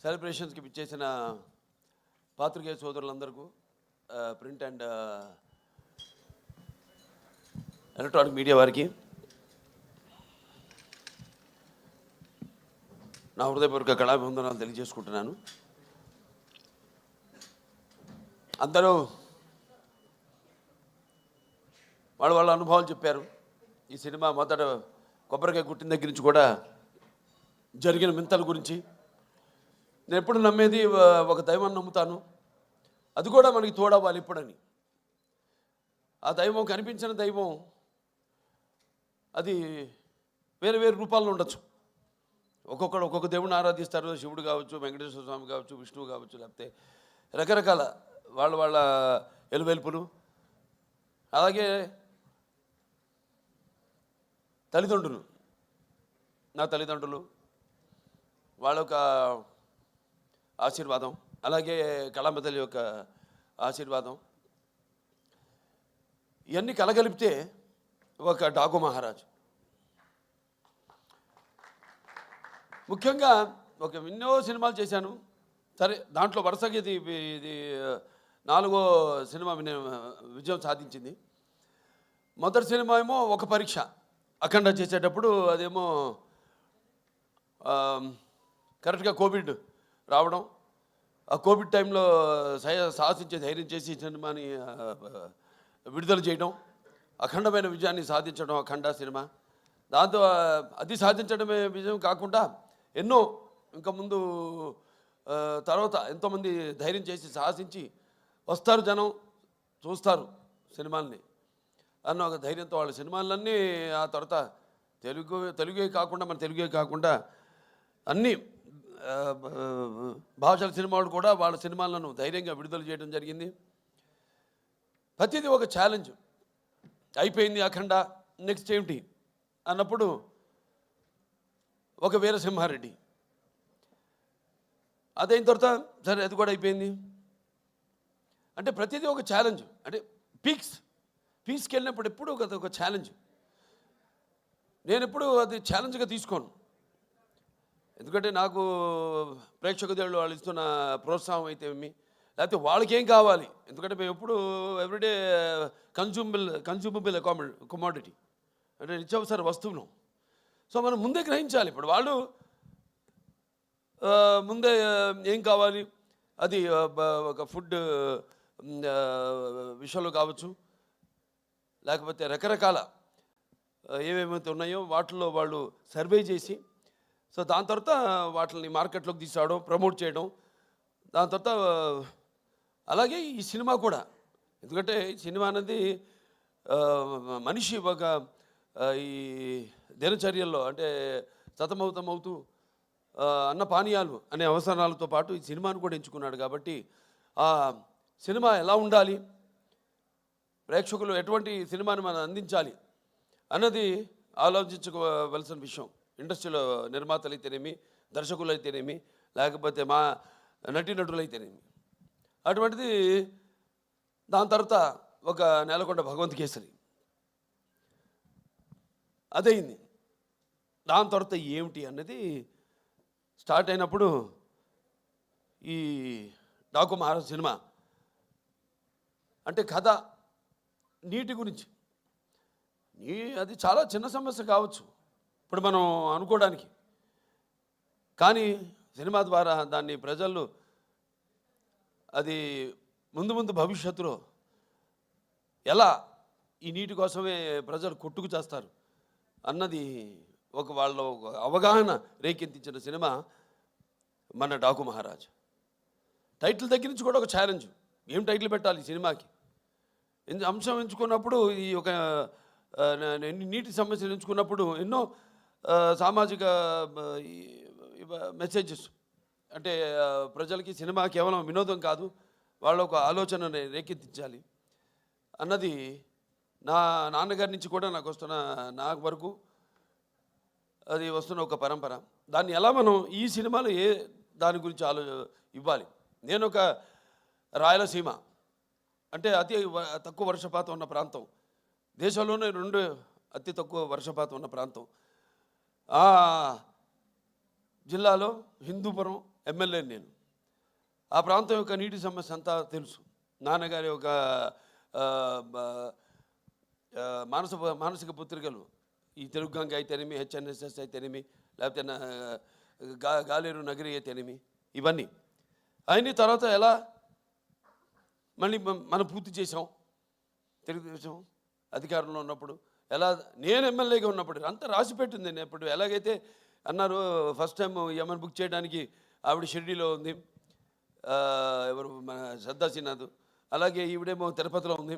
సెలబ్రేషన్స్కి ఇచ్చేసిన పాత్రికేయ సోదరులందరికీ, ప్రింట్ అండ్ ఎలక్ట్రానిక్ మీడియా వారికి నా హృదయపూర్వక కళాభివందనాలు తెలియజేసుకుంటున్నాను. అందరూ వాళ్ళ అనుభవాలు చెప్పారు. ఈ సినిమా మొదట కొబ్బరికాయ కుట్టిన దగ్గర నుంచి కూడా జరిగిన వింతల గురించి. నేను ఎప్పుడు నమ్మేది ఒక దైవాన్ని నమ్ముతాను, అది కూడా మనకి తోడవ్వాలి ఇప్పుడని. ఆ దైవం, కనిపించిన దైవం, అది వేరు వేరు రూపాల్లో ఉండొచ్చు. ఒక్కొక్కడు ఒక్కొక్క దేవుడిని ఆరాధిస్తారు. శివుడు కావచ్చు, వెంకటేశ్వర స్వామి కావచ్చు, విష్ణువు కావచ్చు, లేకపోతే రకరకాల వాళ్ళ ఎలువెల్పులు. అలాగే తల్లిదండ్రులు, నా తల్లిదండ్రులు, వాళ్ళ యొక్క ఆశీర్వాదం, అలాగే కళాంబ తల్లి యొక్క ఆశీర్వాదం, ఇవన్నీ కలగలిపితే ఒక డాకు మహారాజ్. ముఖ్యంగా ఎన్నో సినిమాలు చేశాను. సరే, దాంట్లో వరుసగా ఇది 4వ సినిమా విజయం సాధించింది. మొదటి సినిమా ఏమో ఒక పరీక్ష, అఖండ చేసేటప్పుడు అదేమో కరెక్ట్గా కోవిడ్ రావడం. ఆ కోవిడ్ టైంలో సాహసించే ధైర్యం చేసి సినిమాని విడుదల చేయడం, అఖండమైన విజయాన్ని సాధించడం అఖండ సినిమా. దాంతో అది సాధించడమే విజయం కాకుండా ఎన్నో ఇంకా ముందు తర్వాత ఎంతోమంది ధైర్యం చేసి సాహసించి వస్తారు, జనం చూస్తారు అన్న ఒక ధైర్యంతో వాళ్ళ సినిమాలన్నీ ఆ తర్వాత తెలుగే కాకుండా అన్ని భాషల సినిమాలు కూడా వాళ్ళ సినిమాలను ధైర్యంగా విడుదల చేయడం జరిగింది. ప్రతిదీ ఒక ఛాలెంజ్. అయిపోయింది అఖండ, నెక్స్ట్ ఏమిటి అన్నప్పుడు ఒక వీరసింహారెడ్డి, అదైన తర్వాత సరే అది కూడా అయిపోయింది. అంటే ప్రతిదీ ఒక ఛాలెంజ్. అంటే పీక్స్కి వెళ్ళినప్పుడు ఎప్పుడు ఒక ఛాలెంజ్. నేను ఎప్పుడు అది ఛాలెంజ్గా తీసుకోను. ఎందుకంటే నాకు ప్రేక్షక దేవుళ్ళు వాళ్ళు ఇస్తున్న ప్రోత్సాహం అయితే ఏమి, లేకపోతే వాళ్ళకి ఏం కావాలి. ఎందుకంటే మేము ఎప్పుడు ఎవ్రీడే కన్జ్యూమబుల్ కమోడిటీ, అంటే నిత్యావసర వస్తువును. సో మనం ముందే గ్రహించాలి. ఇప్పుడు వాళ్ళు ముందే ఏం కావాలి, అది ఒక ఫుడ్ విషయంలో కావచ్చు, లేకపోతే రకరకాల ఏమేమైతే ఉన్నాయో వాటిల్లో వాళ్ళు సర్వే చేసి, సో దాని తర్వాత వాటిని మార్కెట్లోకి తీసుకురావడం, ప్రమోట్ చేయడం. దాని తర్వాత అలాగే ఈ సినిమా కూడా, ఎందుకంటే ఈ సినిమా అనేది మనిషి ఒక ఈ దినచర్యల్లో అంటే సతమవుతూ అన్న పానీయాలు అనే అవసరాలతో పాటు ఈ సినిమాను కూడా ఎంచుకున్నాడు. కాబట్టి ఆ సినిమా ఎలా ఉండాలి, ప్రేక్షకులు ఎటువంటి సినిమాని మనం అందించాలి అన్నది ఆలోచించుకోవలసిన విషయం. ఇండస్ట్రీలో నిర్మాతలు అయితేనేమి, దర్శకులు అయితేనేమి, లేకపోతే మా నటీనటులు అయితేనేమి. అటువంటిది దాని తర్వాత ఒక నేలకొండ భగవంత్ కేసరి అదయింది. దాని తర్వాత ఏమిటి అన్నది స్టార్ట్ అయినప్పుడు ఈ డాకు మహారాజ్ సినిమా అంటే కథ నీటి గురించి. అది చాలా చిన్న సమస్య కావచ్చు ఇప్పుడు మనం అనుకోవడానికి, కానీ సినిమా ద్వారా దాన్ని ప్రజలు అది ముందు భవిష్యత్తులో ఎలా ఈ నీటి కోసమే ప్రజలు కొట్టుకు చేస్తారు అన్నది వాళ్ళ అవగాహన రేకెత్తించిన సినిమా మన డాకు మహారాజ్. టైటిల్ దగ్గర నుంచి కూడా ఒక ఛాలెంజ్. ఏం టైటిల్ పెట్టాలి ఈ సినిమాకి? అంశం ఎంచుకున్నప్పుడు ఈ ఒక నీటి సమస్యలు ఎంచుకున్నప్పుడు ఎన్నో సామాజిక మెసేజెస్, అంటే ప్రజలకి సినిమా కేవలం వినోదం కాదు, వాళ్ళ ఒక ఆలోచన రేకెత్తించాలి అన్నది నా నాన్నగారి నుంచి కూడా నాకు వరకు అది వస్తున్న ఒక పరంపర. దాన్ని ఎలా మనం ఈ సినిమాలో దాని గురించి ఇవ్వాలి. నేను ఒక రాయలసీమ అంటే తక్కువ వర్షపాతం ఉన్న ప్రాంతం, దేశంలోనే 2 అతి తక్కువ వర్షపాతం ఉన్న ప్రాంతం. ఆ జిల్లాలో హిందూపురం ఎమ్మెల్యే నేను. ఆ ప్రాంతం యొక్క నీటి సమస్య అంతా తెలుసు. నాన్నగారి ఒక మానసిక పుత్రికలు, ఈ తెలుగు గంగ అయితేనేమి, హెచ్ఎన్ఎస్ఎస్ అయితేనేమి, లేకపోతే గాలేరు నగరి అయితేనేమి, ఇవన్నీ అయిన తర్వాత ఎలా మళ్ళీ మనం పూర్తి చేసాం. తెలుగుదేశం అధికారంలో ఉన్నప్పుడు ఎలా, నేను ఎమ్మెల్యేగా ఉన్నప్పుడు అంతా రాసి పెట్టింది. నేను ఎప్పుడు ఎలాగైతే అన్నారు ఫస్ట్ టైం యమన్ బుక్ చేయడానికి ఆవిడ షిరిడీలో ఉంది, ఎవరు మన శ్రద్ధా శ్రీనాథ్, అలాగే ఈవిడేమో తిరుపతిలో ఉంది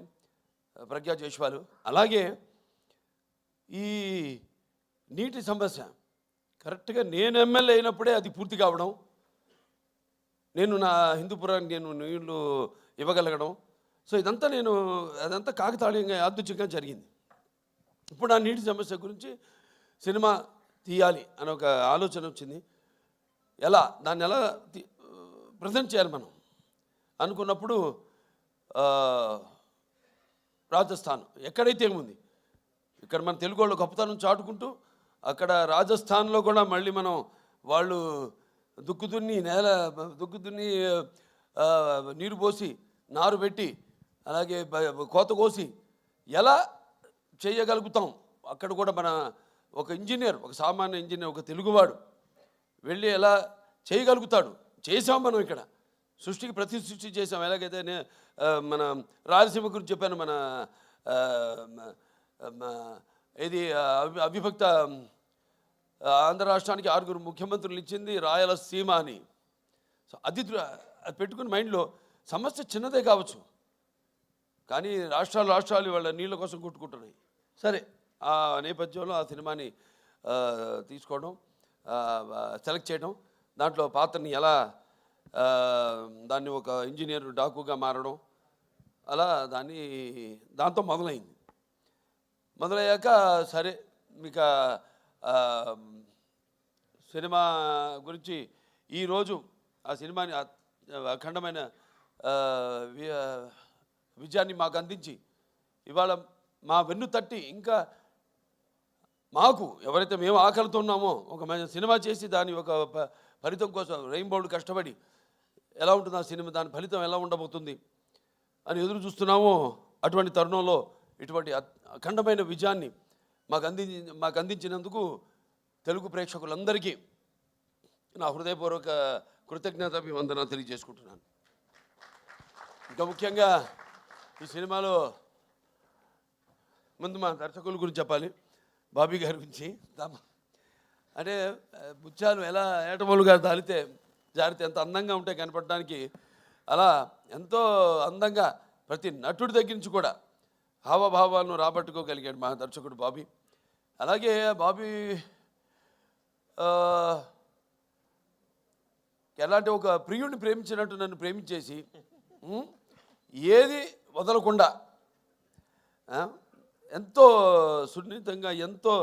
ప్రజ్ఞా జైస్వాల్. అలాగే ఈ నీటి సమస్య కరెక్ట్గా నేను ఎమ్మెల్యే అయినప్పుడే అది పూర్తి కావడం, నేను నా హిందూపురానికి నేను నీళ్లు ఇవ్వగలగడం. సో ఇదంతా అదంతా కాకతాళీయంగా యాదృచ్ఛికంగా జరిగింది. ఇప్పుడు ఆ నీటి సమస్య గురించి సినిమా తీయాలి అని ఒక ఆలోచన వచ్చింది. దాన్ని ఎలా ప్రజెంట్ చేయాలి మనం అనుకున్నప్పుడు రాజస్థాన్ ఎక్కడైతే ఏముంది, ఇక్కడ మన తెలుగు వాళ్ళు గొప్పతనం చాటుకుంటూ అక్కడ రాజస్థాన్లో కూడా మళ్ళీ మనం వాళ్ళు దుక్కు దున్ని నీరు పోసి నారు పెట్టి అలాగే కోత కోసి ఎలా చేయగలుగుతాం, అక్కడ కూడా మన ఒక ఇంజనీర్, ఒక సామాన్య ఇంజనీర్, ఒక తెలుగువాడు వెళ్ళి ఎలా చేయగలుగుతాడు. చేసాం మనం ఇక్కడ సృష్టికి సృష్టి చేసాం. ఎలాగైతే మన రాయలసీమ గురించి చెప్పాను, మన ఇది అవిభక్త ఆంధ్ర రాష్ట్రానికి 6 ముఖ్యమంత్రులు ఇచ్చింది రాయలసీమ అని. సో అది పెట్టుకుని మైండ్లో సమస్య చిన్నదే కావచ్చు, కానీ రాష్ట్రాలు వాళ్ళ నీళ్ళ కోసం కొట్టుకుంటున్నాయి. సరే, ఆ నేపథ్యంలో ఆ సినిమాని తీసుకోవడం, సెలెక్ట్ చేయడం, దాంట్లో పాత్రని ఎలా దాన్ని ఒక ఇంజనీర్ డాకుగా మారడం, అలా దాంతో మొదలయ్యాక సరే మీకు సినిమా గురించి ఈరోజు ఆ సినిమాని అఖండమైన విజయాన్ని మాకు అందించి ఇవాళ మా వెన్ను తట్టి ఇంకా మాకు ఎవరైతే మేము ఆకలితో ఉన్నామో ఒక సినిమా చేసి దాని ఒక ఫలితం కోసం రెయిన్బోర్డ్ కష్టపడి ఎలా ఉంటుంది ఆ సినిమా, దాని ఫలితం ఎలా ఉండబోతుంది అని ఎదురు చూస్తున్నామో, అటువంటి తరుణంలో ఇటువంటి అఖండమైన విజయాన్ని మాకు అందించినందుకు తెలుగు ప్రేక్షకులందరికీ నా హృదయపూర్వక కృతజ్ఞతాభివందనాలు తెలియజేసుకుంటున్నాను. ఇంకా ముఖ్యంగా ఈ సినిమాలో ముందు మా దర్శకుల గురించి చెప్పాలి, బాబీ గారి గురించి. అంటే ముత్యాలు ఎలా ఏటమూలుగా జారితే ఎంత అందంగా ఉంటాయి కనపడడానికి, అలా ఎంతో అందంగా ప్రతి నటుడి దగ్గర నుంచి కూడా హావభావాలను రాబట్టుకోగలిగాడు మా దర్శకుడు బాబీ. అలాగే బాబీ ఎలాంటి ఒక ప్రియుడిని ప్రేమించినట్టు నన్ను ప్రేమించేసి ఏది వదలకుండా ఎంతో సున్నితంగా ఎంతో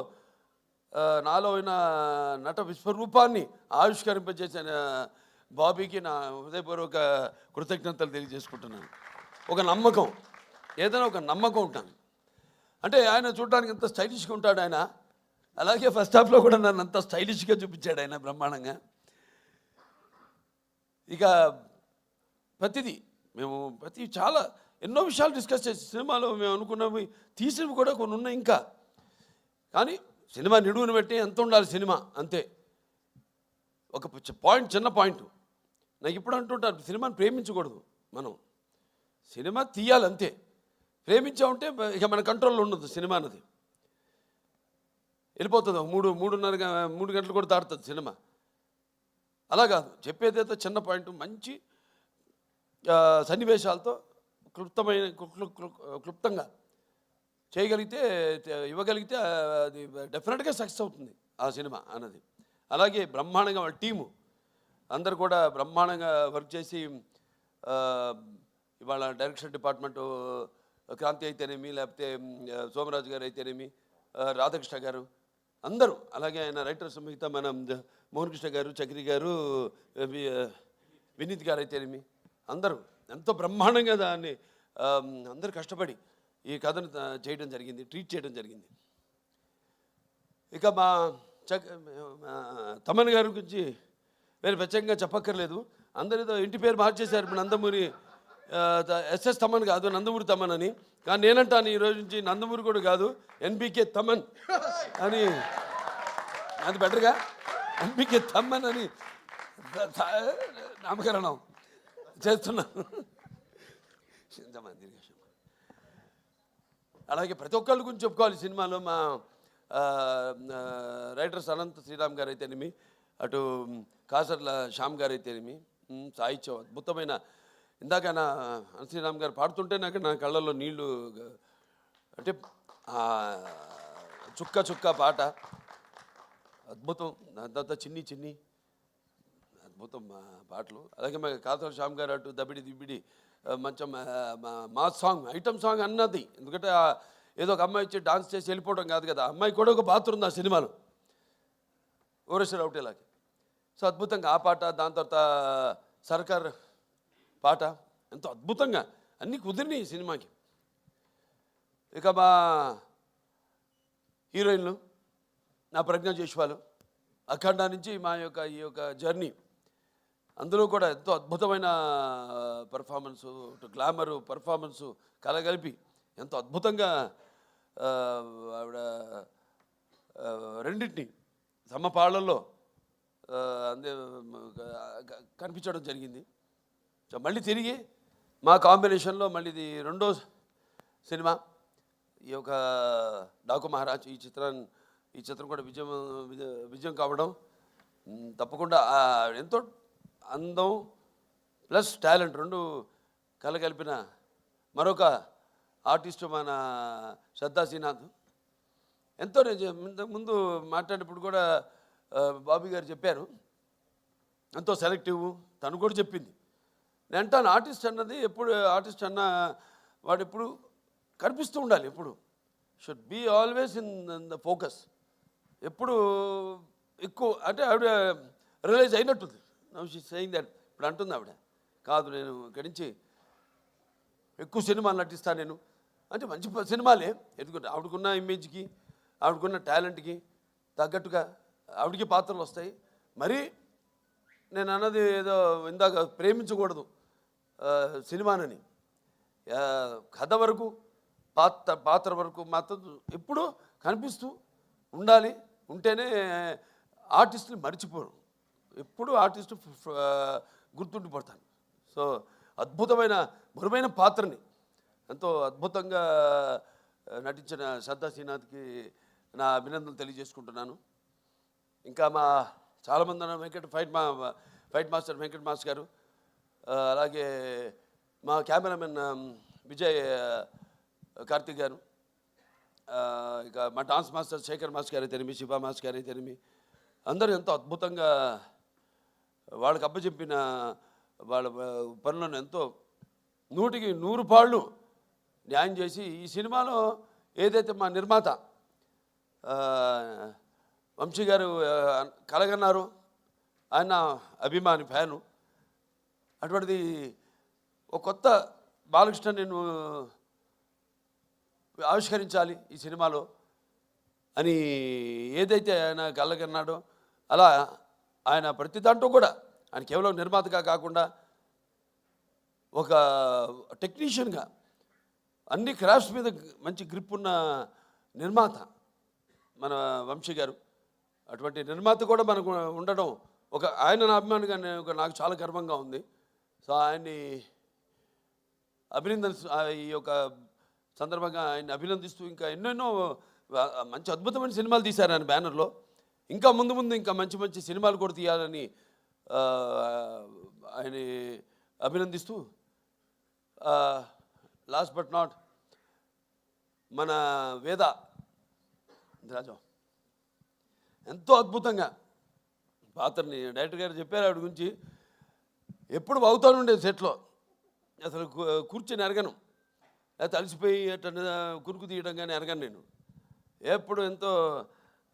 నాలో అయిన నట విశ్వరూపాన్ని ఆవిష్కరింపజేసిన బాబీకి నా హృదయపూర్వక కృతజ్ఞతలు తెలియజేసుకుంటున్నాను. ఒక నమ్మకం, ఏదైనా ఒక నమ్మకం ఉంటాను. అంటే ఆయన చూడడానికి ఎంత స్టైలిష్గా ఉంటాడు ఆయన, అలాగే ఫస్ట్ హాఫ్లో కూడా నన్ను అంత స్టైలిష్గా చూపించాడు ఆయన బ్రహ్మాండంగా. ఇక ప్రతి చాలా ఎన్నో విషయాలు డిస్కస్ చేసి సినిమాలో మేము అనుకున్నవి తీసినవి కూడా కొన్ని ఉన్నాయి ఇంకా. కానీ సినిమా నిడువును బట్టి ఎంత ఉండాలి సినిమా, అంతే. ఒక చిన్న పాయింట్ నాకు ఇప్పుడు అంటుంటారు, సినిమాని ప్రేమించకూడదు మనం, సినిమా తీయాలి అంతే. ప్రేమించామంటే ఇక మన కంట్రోల్లో ఉండదు సినిమా అన్నది, వెళ్ళిపోతుంది. 3 గంటలు కూడా దాటుతుంది సినిమా. అలా కాదు, చెప్పేదైతే చిన్న పాయింట్ మంచి సన్నివేశాలతో క్లుప్తంగా చేయగలిగితే ఇవ్వగలిగితే అది డెఫినెట్గా సక్సెస్ అవుతుంది ఆ సినిమా అన్నది. అలాగే బ్రహ్మాండంగా వాళ్ళ టీము అందరు కూడా బ్రహ్మాండంగా వర్క్ చేసి ఇవాళ డైరెక్షన్ డిపార్ట్మెంటు క్రాంతి అయితేనేమి, లేకపోతే సోమరాజు గారు అయితేనేమి, రాధాకృష్ణ గారు అందరూ, అలాగే ఆయన రైటర్స్ మిగతా మన మోహన్ కృష్ణ గారు, చక్రి గారు, వినీత్ గారు అయితేనేమి అందరూ ఎంతో బ్రహ్మాండంగా దాన్ని అందరూ కష్టపడి ఈ కథను చేయడం జరిగింది, ట్రీట్ చేయడం జరిగింది. ఇక మా తమన్ గారి గురించి వేరే ప్రత్యేకంగా చెప్పక్కర్లేదు. అందరితో ఇంటి పేరు మార్చేశారు. ఇప్పుడు నందమూరి ఎస్ఎస్ తమన్ కాదు, నందమూరి తమన్ అని. కానీ నేనంటాను ఈ రోజు నుంచి నందమూరి కూడా కాదు, ఎన్బికే తమన్ అని. అది బెటర్గా ఎన్బికే తమన్ అని నామకరణం చేస్తున్నాను. అలాగే ప్రతి ఒక్కళ్ళ గురించి చెప్పుకోవాలి సినిమాలో. మా రైటర్స్ అనంత శ్రీరామ్ గారు అయితేనేమి, అటు కాసర్ల శ్యామ్ గారు అయితేనేమి, సాహిత్యం అద్భుతమైన. ఇందాక నా శ్రీరామ్ గారు పాడుతుంటే నా కళ్ళల్లో నీళ్లు, అంటే చుక్క చుక్క పాట అద్భుతం. అంతా చిన్ని చిన్ని అద్భుతం పాటలు. అలాగే మా కాసర్ల శ్యామ్ గారు అటు దబిడి దిబిడి మంచం మాస్ సాంగ్, ఐటమ్ సాంగ్ అన్నది. ఎందుకంటే ఏదో ఒక అమ్మాయి వచ్చి డాన్స్ చేసి వెళ్ళిపోవడం కాదు కదా, అమ్మాయి కూడా ఒక పాత్ర ఉంది ఆ సినిమాలో, ఓరేశ్వర ఒకటేలాగా. సో అద్భుతంగా ఆ పాట, దాని తర్వాత సర్కార్ పాట ఎంతో అద్భుతంగా అన్నీ కుదిరినాయి ఈ సినిమాకి. ఇక మా హీరోయిన్లు నా ప్రజ్ఞ జైస్వాల్, అఖండ నుంచి మా యొక్క ఈ యొక్క జర్నీ, అందులో కూడా ఎంతో అద్భుతమైన పర్ఫార్మెన్సు, గ్లామరు పర్ఫార్మెన్సు కలగలిపి ఎంతో అద్భుతంగా ఆవిడ రెండింటిని సమపాళ్లలో అందే కనిపించడం జరిగింది. సో మళ్ళీ తిరిగి మా కాంబినేషన్లో మళ్ళీ ఇది రెండో సినిమా ఈ యొక్క డాకు మహారాజ్. ఈ చిత్రం కూడా విజయం కావడం తప్పకుండా ఎంతో అందం ప్లస్ టాలెంట్ రెండు కలగలిపిన మరొక ఆర్టిస్టు మన శ్రద్ధా శ్రీనాథ్. ఎంతో ముందు మాట్లాడినప్పుడు కూడా బాబీ గారు చెప్పారు, ఎంతో సెలెక్టివ్. తను కూడా చెప్పింది. నేను అంటాను ఆర్టిస్ట్ అన్నది ఎప్పుడు, ఆర్టిస్ట్ అన్న వాడు ఎప్పుడు కనిపిస్తూ ఉండాలి, ఎప్పుడు should be always in the focus. ఎప్పుడు ఎక్కువ అంటే ఆవిడ రియలైజ్ అయినట్టుంది. Now she saying that. ఇప్పుడు అంటుంది ఆవిడ, కాదు నేను ఇక్కడి నుంచి ఎక్కువ సినిమాలు నటిస్తాను నేను అంటే. మంచి సినిమాలే, ఎందుకంటే ఆవిడకున్న ఇమేజ్కి, ఆవిడకున్న టాలెంట్కి తగ్గట్టుగా ఆవిడకి పాత్రలు వస్తాయి. మరి నేను అన్నది ఏదో ఇందాక ప్రేమించకూడదు సినిమానని, కథ వరకు పాత్ర వరకు మాత్రం ఎప్పుడూ కనిపిస్తూ ఉండాలి. ఉంటేనే ఆర్టిస్ట్ని మర్చిపోరు, ఎప్పుడు ఆర్టిస్ట్ గుర్తుండిపోతాను. సో అద్భుతమైన బరువైన పాత్రని ఎంతో అద్భుతంగా నటించిన శ్రద్ధా శ్రీనాథ్కి నా అభినందనలు తెలియజేసుకుంటున్నాను. ఇంకా మా చాలామంది ఫైట్ మాస్టర్ వెంకట్ మాస్టర్ గారు, అలాగే మా కెమెరామెన్ విజయ్ కార్తిక్ గారు, ఇక మా డాన్స్ మాస్టర్ శేఖర్ మాస్టర్ గారు అయితేనేమి, శివ మాస్టర్ గారు అయితేనేమి, అందరూ ఎంతో అద్భుతంగా వాళ్ళకి అప్పచెప్పిన వాళ్ళ పనులను ఎంతో 100కి 100 పాళ్ళు న్యాయం చేసి ఈ సినిమాలో ఏదైతే మా నిర్మాత వంశీ గారు కలగన్నారు, ఆయన అభిమాని ఫ్యాను, అటువంటిది ఒక కొత్త బాలకృష్ణ నేను ఆవిష్కరించాలి ఈ సినిమాలో అని ఏదైతే ఆయన కలగన్నాడో అలా ఆయన ప్రతి దాంట్లో కూడా ఆయన కేవలం నిర్మాతగా కాకుండా ఒక టెక్నీషియన్గా అన్ని క్రాఫ్ట్స్ మీద మంచి గ్రిప్ ఉన్న నిర్మాత మన వంశీ గారు. అటువంటి నిర్మాత కూడా మనకు ఉండడం ఒక ఆయన నా అభిమానిగా నాకు చాలా గర్వంగా ఉంది. సో ఆయన్ని ఈ యొక్క సందర్భంగా ఆయన్ని అభినందిస్తూ ఇంకా ఎన్నెన్నో మంచి అద్భుతమైన సినిమాలు తీశారు ఆయన బ్యానర్లో. ఇంకా ముందు ఇంకా మంచి సినిమాలు కూడా తీయాలని ఆయన అభినందిస్తూ లాస్ట్ బట్ నాట్ మన వేద రాజు ఎంతో అద్భుతంగా పాత్రని డైరెక్టర్ గారు చెప్పారు ఆవిడ గురించి. ఎప్పుడు అవుతాను ఉండేది సెట్లో, అసలు కూర్చొని ఎరగను, లేకపోతే అలసిపోయి అట్లా కురుకు తీయడం కానీ ఎరగను నేను. ఎప్పుడు ఎంతో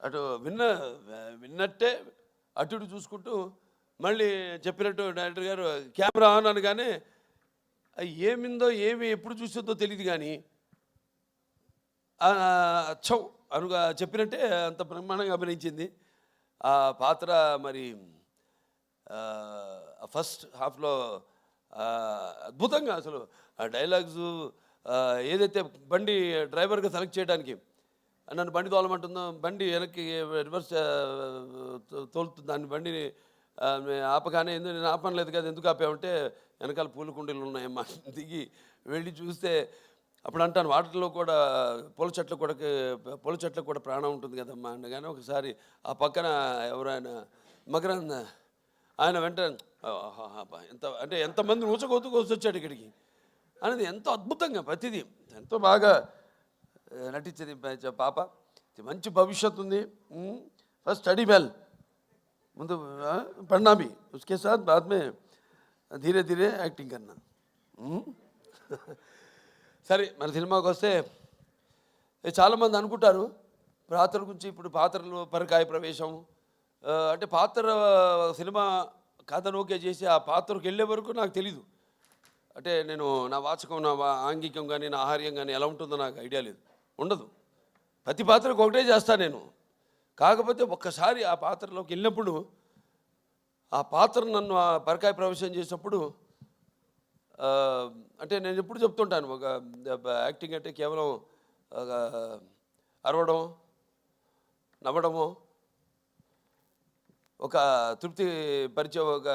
అటు విన్నట్టే అటు ఇటు చూసుకుంటూ మళ్ళీ చెప్పినట్టు డైరెక్టర్ గారు కెమెరా ఆన్ అనగానే ఏమిందో ఏమి ఎప్పుడు చూసిందో తెలియదు కానీ అచ్చం అనుగా చెప్పినట్టే అంత బ్రహ్మాండంగా అభినయించింది. ఆ పాత్ర మరి ఫస్ట్ హాఫ్లో అద్భుతంగా అసలు ఆ డైలాగ్స్ ఏదైతే బండి డ్రైవర్గా సెలెక్ట్ చేయడానికి నన్ను బండి తోలమంటుందో, బండి వెనక్కి రివర్స్ తోలుతుంది, దాన్ని బండిని ఆపగానే ఎందుకు నేను ఆపనలేదు కదా, ఎందుకు ఆపామంటే వెనకాల పూల కుండీలు ఉన్నాయమ్మా, దిగి వెళ్ళి చూస్తే అప్పుడు అంటాను వాటిల్లో కూడా పూల చెట్లకు కూడా ప్రాణం ఉంటుంది కదమ్మా అనగానే ఒకసారి ఆ పక్కన ఎవరైనా మకరంద ఆయన వెంటనే ఎంత అంటే ఎంతమంది వచ్చాడు ఇక్కడికి అనేది ఎంతో అద్భుతంగా ప్రతిదీ ఎంతో బాగా నటించేది పాప. మంచి భవిష్యత్తు ఉంది. ఫస్ట్ స్టడీ వెల్, ముందు पढ़ना भी, उसके साथ बाद में धीरे धीरे యాక్టింగ్ करना. సరే మన సినిమాకి వస్తే చాలామంది అనుకుంటారు పాత్ర గురించి. ఇప్పుడు పాత్రలు పరకాయ ప్రవేశం అంటే పాత్ర సినిమా కథను ఓకే చేసి ఆ పాత్రకు వెళ్ళే వరకు నాకు తెలీదు. అంటే నేను నా వాచకం, నా ఆంగికం కానీ, నా ఆహార్యం కానీ ఎలా ఉంటుందో నాకు ఐడియా లేదు, ఉండదు. ప్రతి పాత్రకు ఒకటే చేస్తాను నేను. కాకపోతే ఒక్కసారి ఆ పాత్రలోకి వెళ్ళినప్పుడు ఆ పాత్ర నన్ను ఆ పరకాయ ప్రవేశం చేసినప్పుడు అంటే నేను ఎప్పుడు చెప్తుంటాను, ఒక యాక్టింగ్ అంటే కేవలం అరవడం, నవ్వడము, ఒక తృప్తి పరిచే ఒక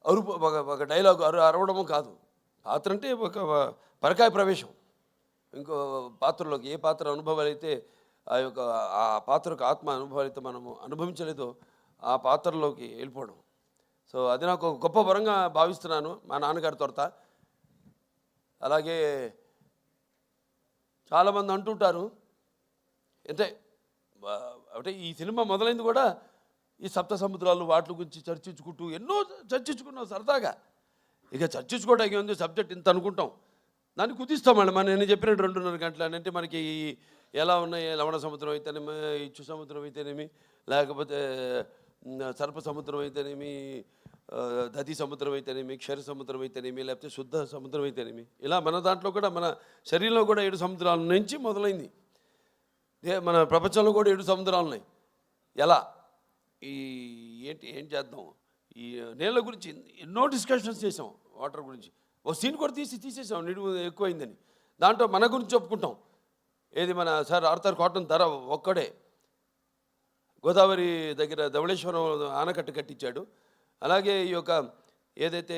అరుపు, ఒక డైలాగ్ అరవడము కాదు. పాత్ర అంటే ఒక పరకాయ ప్రవేశం ఇంకో పాత్రలోకి. ఏ పాత్ర అనుభవాలు అయితే ఆ పాత్రకు ఆత్మ అనుభవాలు అయితే మనము అనుభవించలేదో ఆ పాత్రలోకి వెళ్ళిపోవడం. సో అది నాకు ఒక గొప్ప వరంగా భావిస్తున్నాను మా నాన్నగారి తొరత. అలాగే చాలామంది అంటుంటారు అంటే ఈ సినిమా మొదలైంది కూడా ఈ సప్త సముద్రాలు వాటి గురించి చర్చించుకుంటూ ఎన్నో చర్చించుకున్నాం సరదాగా. ఇక చర్చించుకోవడానికి ఉంది, సబ్జెక్ట్ ఇంత అనుకుంటాం, దాన్ని కుదిస్తాం మళ్ళీ. నేను చెప్పినట్టు 2.5 గంటలు అంటే మనకి ఎలా ఉన్నాయి, లవణ సముద్రం అయితేనేమి, ఇచ్చు సముద్రం అయితేనేమి, లేకపోతే సర్ప సముద్రం అయితేనేమి, దతి సముద్రం అయితేనేమి, క్షర సముద్రం అయితేనేమి, లేకపోతే శుద్ధ సముద్రం అయితేనేమి, ఇలా మన దాంట్లో కూడా మన శరీరంలో కూడా 7 సముద్రాల నుంచి మొదలైంది. మన ప్రపంచంలో కూడా 7 సముద్రాలు ఉన్నాయి. ఎలా ఏం చేద్దాం, ఈ నీళ్ళ గురించి ఎన్నో డిస్కషన్స్ చేసాం, వాటర్ గురించి. ఓ సీన్ కూడా తీసేసాం నీడు ఎక్కువైందని. దాంట్లో మన గురించి చెప్పుకుంటాం. ఏది మన సార్ ఆర్థర్ కాటన్ ధర ఒక్కడే గోదావరి దగ్గర ధవళేశ్వరం ఆనకట్ట కట్టించాడు. అలాగే ఈ యొక్క ఏదైతే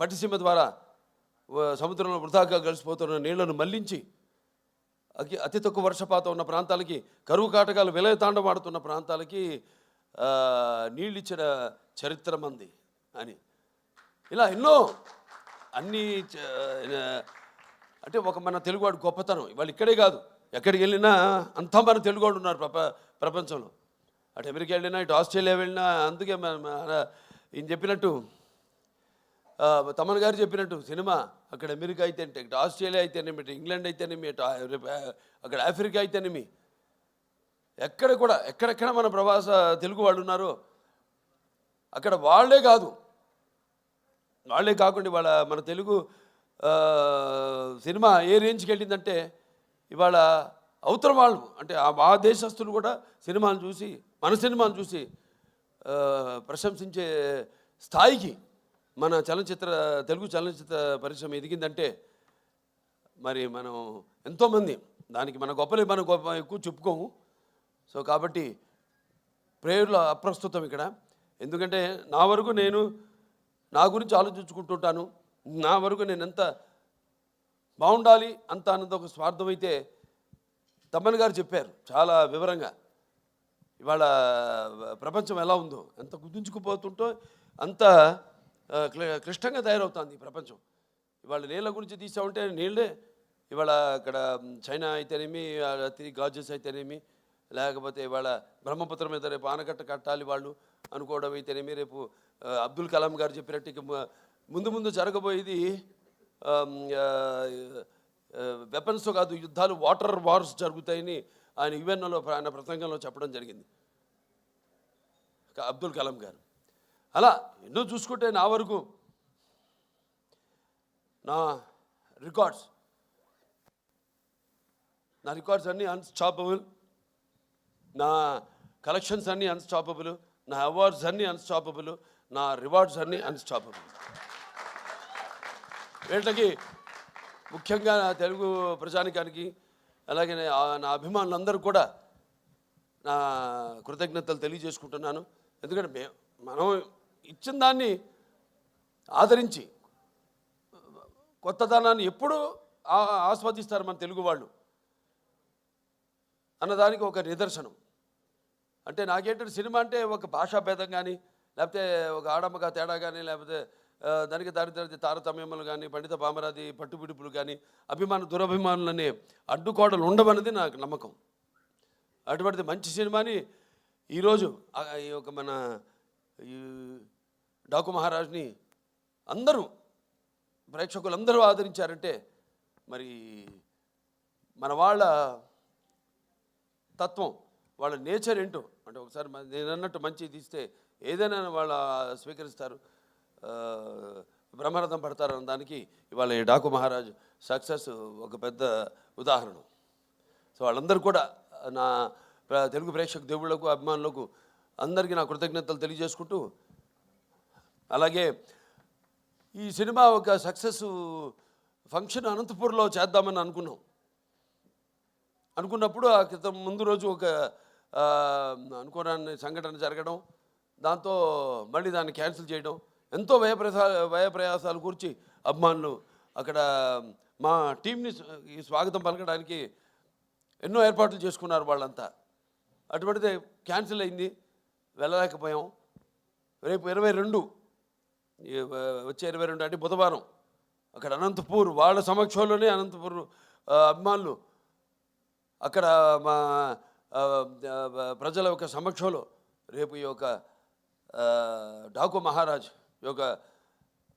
పట్టిసీమ ద్వారా సముద్రంలో వృధాగా కలిసిపోతున్న నీళ్లను మళ్లించి అతి తక్కువ వర్షపాతం ఉన్న ప్రాంతాలకి, కరువు కాటకాలు విలయతాండవాడుతున్న ప్రాంతాలకి నీళ్ళిచ్చిన చరిత్ర మంది అని, ఇలా ఎన్నో అన్నీ అంటే ఒక మన తెలుగువాడు గొప్పతనం. వాళ్ళు ఇక్కడే కాదు, ఎక్కడికి వెళ్ళినా అంతా మన తెలుగువాడు ఉన్నారు ప్రపంచంలో. అటు అమెరికా వెళ్ళినా, ఇటు ఆస్ట్రేలియా వెళ్ళినా. అందుకే ఈయన చెప్పినట్టు, తమన్ గారు చెప్పినట్టు, సినిమా అక్కడ అమెరికా అయితేనే, ఇటు ఆస్ట్రేలియా అయితేనేమి, ఇటు ఇంగ్లాండ్ అయితేనేమి, ఇటు అక్కడ ఆఫ్రికా అయితేనేమి, ఎక్కడెక్కడ మన ప్రవాస తెలుగు వాళ్ళు ఉన్నారో అక్కడ వాళ్ళే కాకుండా ఇవాళ మన తెలుగు సినిమా ఏ రేంజ్కి వెళ్ళిందంటే ఇవాళ అవతల వాళ్ళు అంటే ఆ దేశస్తులు కూడా సినిమాను చూసి, మన సినిమాను చూసి ప్రశంసించే స్థాయికి మన తెలుగు చలనచిత్ర పరిశ్రమ ఎదిగిందంటే మరి మనం ఎంతోమంది, దానికి మన గొప్పలే మనం ఎక్కువ చెప్పుకోము. సో కాబట్టి ప్రేయర్లో అప్రస్తుతం ఇక్కడ. ఎందుకంటే నా వరకు నేను నా గురించి ఆలోచించుకుంటుంటాను. నా వరకు నేను ఎంత బాగుండాలి అంత అన్నది ఒక స్వార్థం అయితే తమ్మన్ గారు చెప్పారు చాలా వివరంగా. ఇవాళ ప్రపంచం ఎలా ఉందో, ఎంత గుర్తుంచుకుపోతుంటో అంత క్లిష్టంగా తయారవుతుంది ఈ ప్రపంచం. ఇవాళ నీళ్ళ గురించి తీసామంటే నీళ్ళే ఇవాళ అక్కడ చైనా అయితేనేమి, గాజెస్ అయితేనేమి, లేకపోతే ఇవాళ బ్రహ్మపుత్ర మీద రేపు ఆనకట్ట కట్టాలి వాళ్ళు అనుకోవడం అయితేనేమి, రేపు అబ్దుల్ కలాం గారు చెప్పినట్టు ఇక ముందు ముందు జరగబోయేది వెపన్స్తో కాదు, యుద్ధాలు, వాటర్ వార్స్ జరుగుతాయని ఆయన యుఎన్ఓలో ఆయన ప్రసంగంలో చెప్పడం జరిగింది అబ్దుల్ కలాం గారు. అలా ఎన్నో చూసుకుంటే నా వరకు నా రికార్డ్స్ అన్నీ అన్స్టాపబుల్, నా కలెక్షన్స్ అన్నీ అన్స్టాపబుల్, నా అవార్డ్స్ అన్నీ అన్స్టాపబుల్, నా రివార్డ్స్ అన్నీ అన్స్టాపబుల్. వీటికి ముఖ్యంగా నా తెలుగు ప్రజానికానికి అలాగే నా అభిమానులందరూ కూడా నా కృతజ్ఞతలు తెలియజేసుకుంటున్నాను. ఎందుకంటే మనం ఇచ్చిన దాన్ని ఆదరించి కొత్తదనాన్ని ఎప్పుడు ఆస్వాదిస్తారు మన తెలుగు వాళ్ళు అన్నదానికి ఒక నిదర్శనం. అంటే నాకేంటంటే సినిమా అంటే ఒక భాషా భేదం కానీ, లేకపోతే ఒక ఆడమ్మగా తేడా కానీ, లేకపోతే దానికి దారి తారతమ్యములు కానీ, పండిత పామరాది పట్టుబిడుపులు కానీ, దురభిమానులనే అడ్డుకోడలు ఉండవన్నది నాకు నమ్మకం. అటువంటిది మంచి సినిమాని ఈరోజు ఈ ఒక మన ఈ డాకు మహారాజ్ని అందరూ ప్రేక్షకులందరూ ఆదరించారంటే మరి మన వాళ్ళ తత్వం, వాళ్ళ నేచర్ ఏంటో, అంటే ఒకసారి నేను అన్నట్టు మంచి తీస్తే ఏదైనా వాళ్ళు స్వీకరిస్తారు, బ్రహ్మరథం పడతారు అన్న దానికి ఇవాళ ఈ డాకు మహారాజ్ సక్సెస్ ఒక పెద్ద ఉదాహరణ. సో వాళ్ళందరూ కూడా నా తెలుగు ప్రేక్షక దేవుళ్లకు, అభిమానులకు అందరికీ నా కృతజ్ఞతలు తెలియజేసుకుంటూ, అలాగే ఈ సినిమా ఒక సక్సెస్ ఫంక్షన్ అనంతపూర్లో చేద్దామని అనుకున్నప్పుడు ఆ క్రితం ముందు రోజు ఒక అనుకోని సంఘటన జరగడం, దాంతో మళ్ళీ దాన్ని క్యాన్సిల్ చేయడం, ఎంతో వ్యయప్రయాసాలు కూర్చి అభిమానులు అక్కడ మా టీంని స్వాగతం పలకడానికి ఎన్నో ఏర్పాట్లు చేసుకున్నారు వాళ్ళంతా. అటువంటిదే క్యాన్సిల్ అయింది, వెళ్ళలేకపోయాం. రేపు 22 వచ్చే 22 అంటే బుధవారం అక్కడ అనంతపూర్ వాళ్ళ సమక్షంలోనే అనంతపూర్ అభిమానులు అక్కడ మా ప్రజల యొక్క సమక్షంలో రేపు ఈ యొక్క డాకు మహారాజ్ యొక్క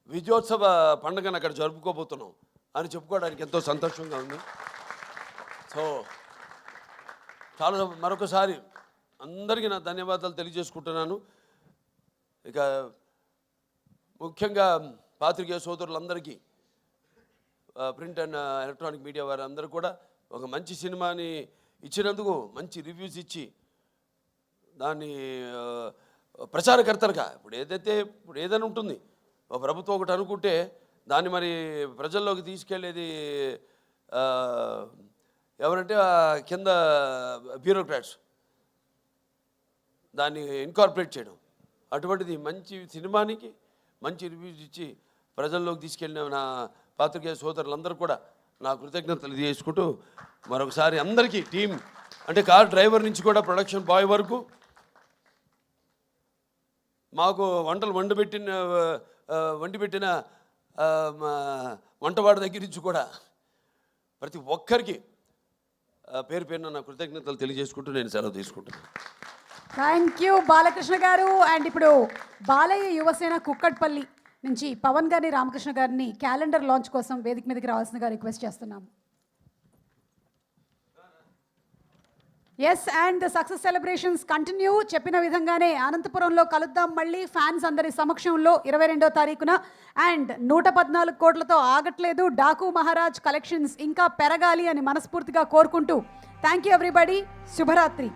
విజయోత్సవ పండుగను అక్కడ జరుపుకోబోతున్నాం అని చెప్పుకోవడానికి ఎంతో సంతోషంగా ఉంది. సో చాలా మరొకసారి అందరికీ నా ధన్యవాదాలు తెలియజేసుకుంటున్నాను. ఇక ముఖ్యంగా పాత్రికేయ సోదరులందరికీ, ప్రింట్ అండ్ ఎలక్ట్రానిక్ మీడియా వారందరూ కూడా ఒక మంచి సినిమాని ఇచ్చినందుకు మంచి రివ్యూస్ ఇచ్చి దాన్ని ప్రచారకర్తలుగా ఇప్పుడు ఏదైనా ఉంటుంది, ఒక ప్రభుత్వం ఒకటి అనుకుంటే దాన్ని మరి ప్రజల్లోకి తీసుకెళ్లేది ఎవరంటే కింద బ్యూరోక్రాట్స్, దాన్ని ఇన్కార్పొరేట్ చేయడం. అటువంటిది మంచి సినిమానికి మంచి రివ్యూస్ ఇచ్చి ప్రజల్లోకి తీసుకెళ్ళిన నా పాత్రికేయ సోదరులందరూ కూడా నా కృతజ్ఞతలు చేసుకుంటూ మరొకసారి అందరికీ టీం, అంటే కార్ డ్రైవర్ నుంచి కూడా ప్రొడక్షన్ బాయ్ వరకు, మాకు వంటలు వండి పెట్టిన వంటవాడి దగ్గర నుంచి కూడా ప్రతి ఒక్కరికి పేరు పేరున నా కృతజ్ఞతలు తెలియజేసుకుంటూ నేను సెలవు తీసుకుంటున్నాను. థ్యాంక్ యూ బాలకృష్ణ గారు. అండ్ ఇప్పుడు బాలయ్య యువసేన కుక్కట్పల్లి నుంచి పవన్ గారిని, రామకృష్ణ గారిని క్యాలెండర్ లాంచ్ కోసం వేదిక మీదకి రావాల్సిందిగా రిక్వెస్ట్ చేస్తున్నాము. Yes, and the success celebrations continue. చెప్పిన విధంగానే అనంతపురంలో కలుద్దాం మళ్ళీ ఫ్యాన్స్ అందరి సమక్షంలో 22వ తారీఖున. అండ్ 114 కోట్లతో ఆగట్లేదు, డాకు మహారాజ్ కలెక్షన్స్ ఇంకా పెరగాలి అని మనస్ఫూర్తిగా కోరుకుంటూ థ్యాంక్ యూ ఎవ్రీబడి. శుభరాత్రి.